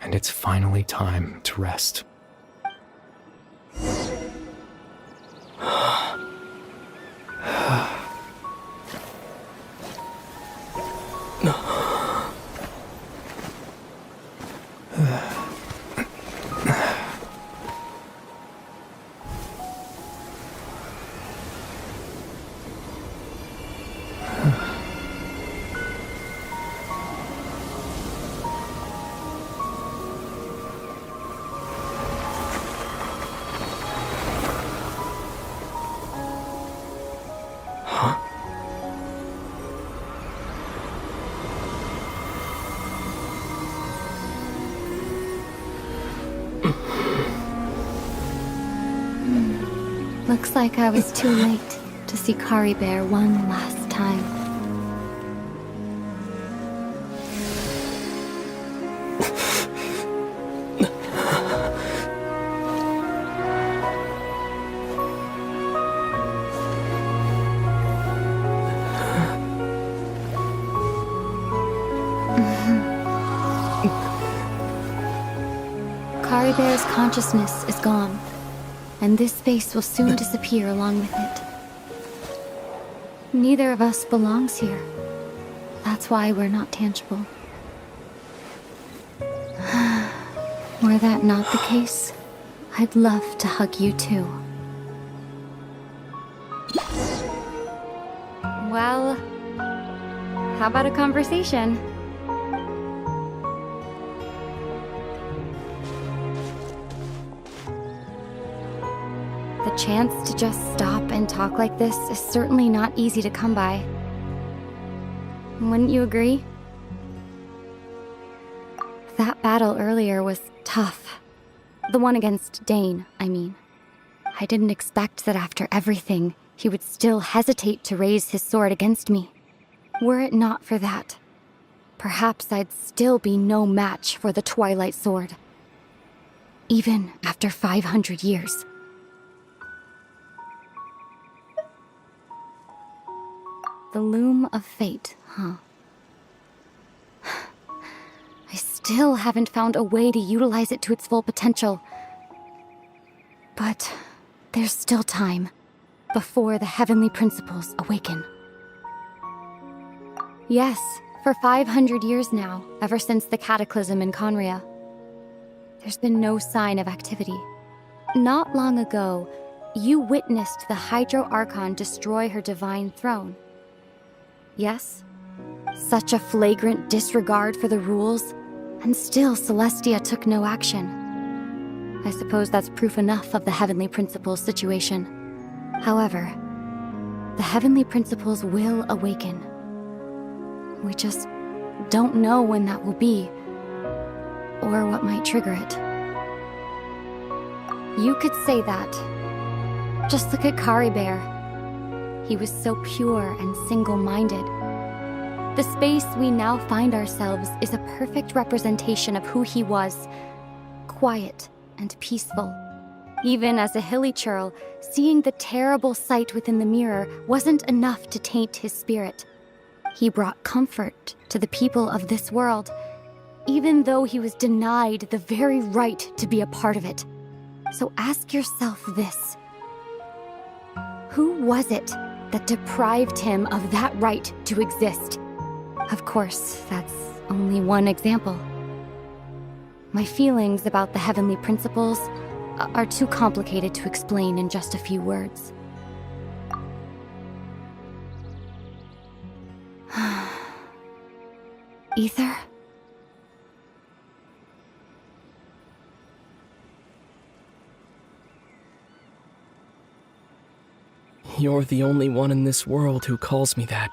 I: And it's finally time to rest.
H: Looks like I was too late to see Kari Bear one last time. Kari Bear's consciousness is gone, and this space will soon disappear along with it. Neither of us belongs here. That's why we're not tangible. Were that not the case, I'd love to hug you too. Well, how about a conversation? The chance to just stop and talk like this is certainly not easy to come by. Wouldn't you agree? That battle earlier was tough. The one against Dane, I mean. I didn't expect that after everything, he would still hesitate to raise his sword against me. Were it not for that, perhaps I'd still be no match for the Twilight Sword. Even after 500 years. The loom of fate, huh? I still haven't found a way to utilize it to its full potential. But there's still time before the heavenly principles awaken. Yes, for 500 years now, ever since the cataclysm in Conria, there's been no sign of activity. Not long ago, you witnessed the Hydro Archon destroy her divine throne. Yes? Such a flagrant disregard for the rules, and still Celestia took no action. I suppose that's proof enough of the Heavenly Principles situation. However, the Heavenly Principles will awaken. We just don't know when that will be, or what might trigger it. You could say that. Just look at Kari Bear. He was so pure and single-minded. The space we now find ourselves is a perfect representation of who he was. Quiet and peaceful. Even as a hilly churl, seeing the terrible sight within the mirror wasn't enough to taint his spirit. He brought comfort to the people of this world, even though he was denied the very right to be a part of it. So ask yourself this. Who was it that deprived him of that right to exist? Of course, that's only one example. My feelings about the Heavenly Principles are too complicated to explain in just a few words. Ether?
J: You're the only one in this world who calls me that.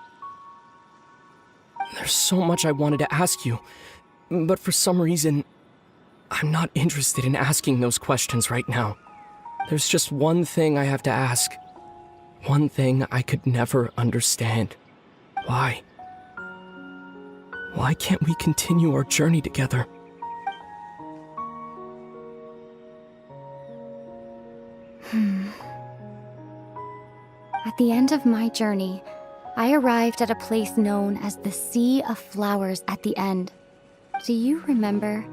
J: There's so much I wanted to ask you, but for some reason, I'm not interested in asking those questions right now. There's just one thing I have to ask. One thing I could never understand. Why? Why can't we continue our journey together?
H: At the end of my journey, I arrived at a place known as the Sea of Flowers at the end. Do you remember?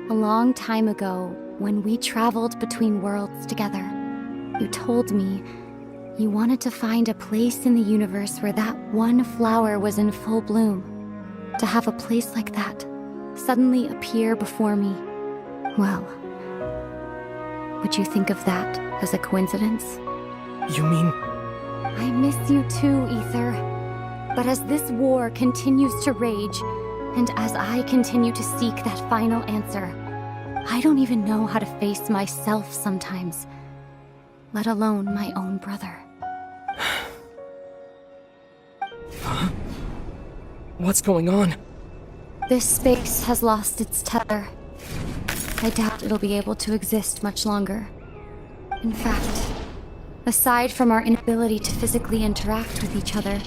H: A long time ago, when we traveled between worlds together, you told me you wanted to find a place in the universe where that one flower was in full bloom. To have a place like that suddenly appear before me. Well, would you think of that as a coincidence?
J: You mean...
H: I miss you too, Ether. But as this war continues to rage, and as I continue to seek that final answer, I don't even know how to face myself sometimes, let alone my own brother.
J: Huh? What's going on?
H: This space has lost its tether. I doubt it'll be able to exist much longer. In fact, aside from our inability to physically interact with each other,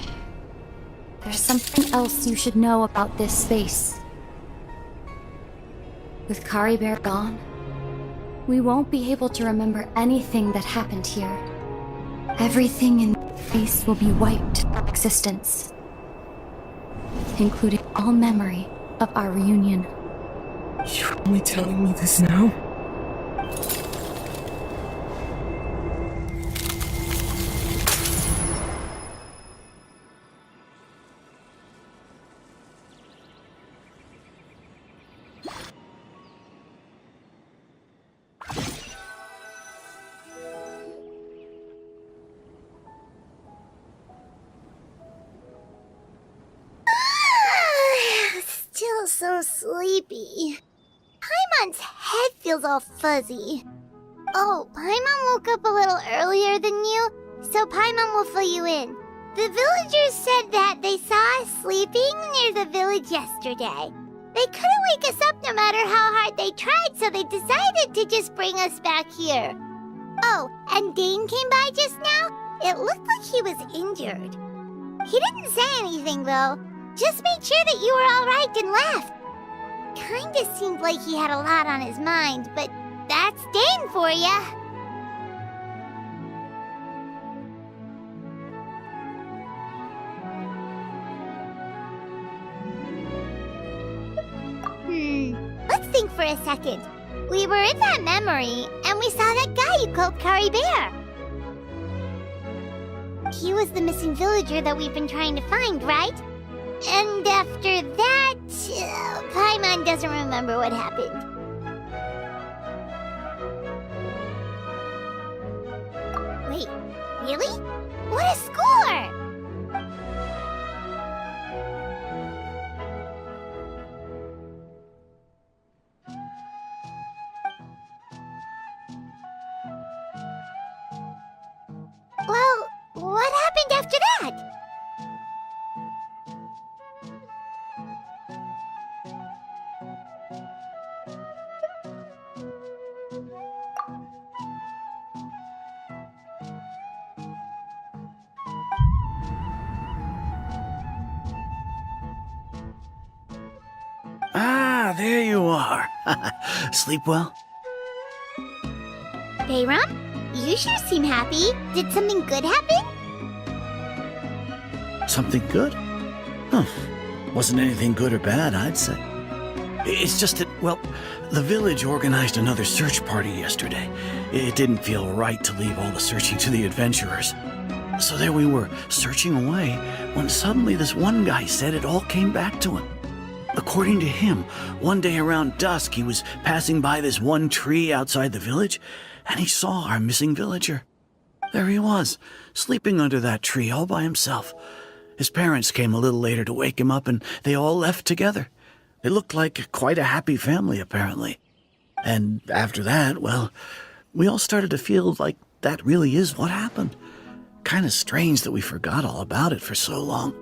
H: there's something else you should know about this space. With Kari Bear gone, we won't be able to remember anything that happened here. Everything in this space will be wiped from existence, including all memory of our reunion.
J: You're only telling me this now?
A: Still so sleepy. Paimon's head feels all fuzzy. Oh, Paimon woke up a little earlier than you, so Paimon will fill you in. The villagers said that they saw us sleeping near the village yesterday. They couldn't wake us up no matter how hard they tried, so they decided to just bring us back here. Oh, and Dane came by just now. It looked like he was injured. He didn't say anything, though. Just made sure that you were all right and left. Kinda seemed like he had a lot on his mind, but that's Dane for ya. Let's think for a second. We were in that memory, and we saw that guy you called Kari Bear. He was the missing villager that we've been trying to find, right? And after that, Paimon doesn't remember what happened. Wait, really? What a score! Well, what happened after that?
B: Ah, there you are. Sleep well?
A: Bayram, you sure seem happy. Did something good happen?
B: Something good? Huh. Wasn't anything good or bad, I'd say. It's just that, well, the village organized another search party yesterday. It didn't feel right to leave all the searching to the adventurers. So there we were, searching away, when suddenly this one guy said it all came back to him. According to him, one day around dusk, he was passing by this one tree outside the village, and he saw our missing villager. There he was, sleeping under that tree all by himself. His parents came a little later to wake him up, and they all left together. They looked like quite a happy family, apparently. And after that, well, we all started to feel like that really is what happened. Kind of strange that we forgot all about it for so long.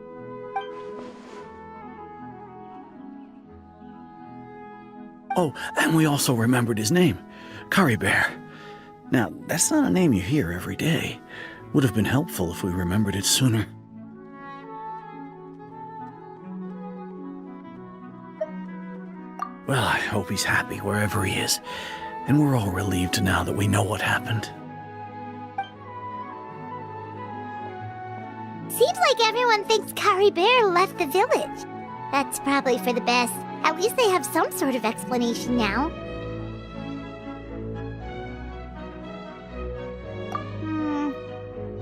B: Oh, and we also remembered his name, Kari Bear. Now, that's not a name you hear every day. Would have been helpful if we remembered it sooner. Well, I hope he's happy wherever he is, and we're all relieved now that we know what happened.
A: Seems like everyone thinks Kari Bear left the village. That's probably for the best. At least they have some sort of explanation now.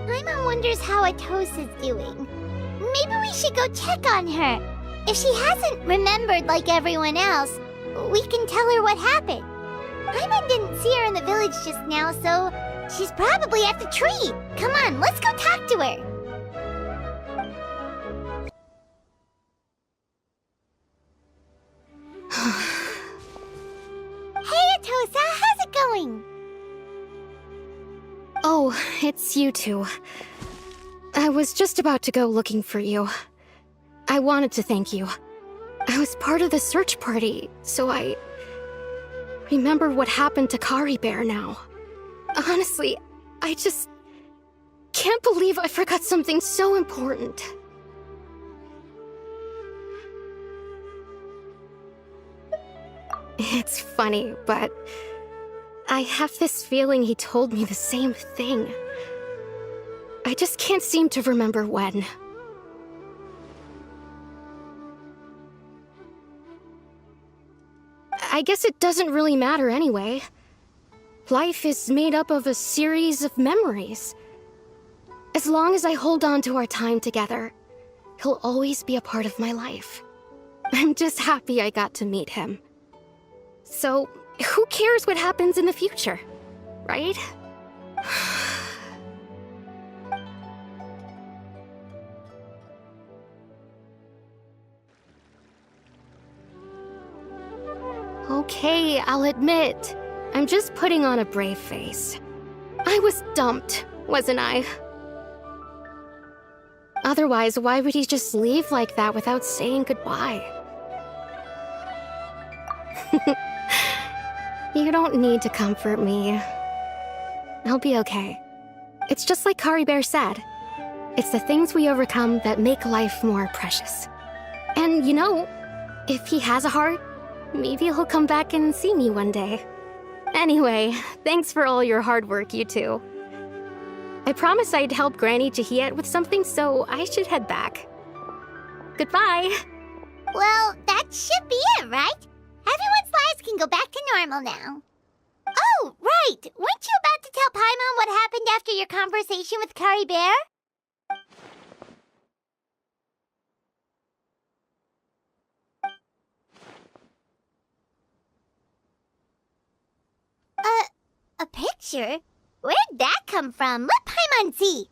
A: Paimon wonders how Atosa's doing. Maybe we should go check on her. If she hasn't remembered like everyone else, we can tell her what happened. Paimon didn't see her in the village just now, so she's probably at the tree. Come on, let's go talk to her. Hey, Atosa, how's it going?
D: Oh, it's you two. I was just about to go looking for you. I wanted to thank you. I was part of the search party, so I remember what happened to Kari Bear now. Honestly, I just can't believe I forgot something so important. It's funny, but I have this feeling he told me the same thing. I just can't seem to remember when. I guess it doesn't really matter anyway. Life is made up of a series of memories. As long as I hold on to our time together, he'll always be a part of my life. I'm just happy I got to meet him. So, who cares what happens in the future, right? Okay, I'll admit, I'm just putting on a brave face. I was dumped, wasn't I? Otherwise, why would he just leave like that without saying goodbye? You don't need to comfort me. I'll be okay. It's just like Kari Bear said. It's the things we overcome that make life more precious. And you know, if he has a heart, maybe he'll come back and see me one day. Anyway, thanks for all your hard work, you two. I promised I'd help Granny Jahiet with something, so I should head back. Goodbye!
A: Well, that should be it, right? Everyone's lives can go back to normal now. Oh, right! Weren't you about to tell Paimon what happened after your conversation with Kari Bear? A picture? Where'd that come from? Let Paimon see.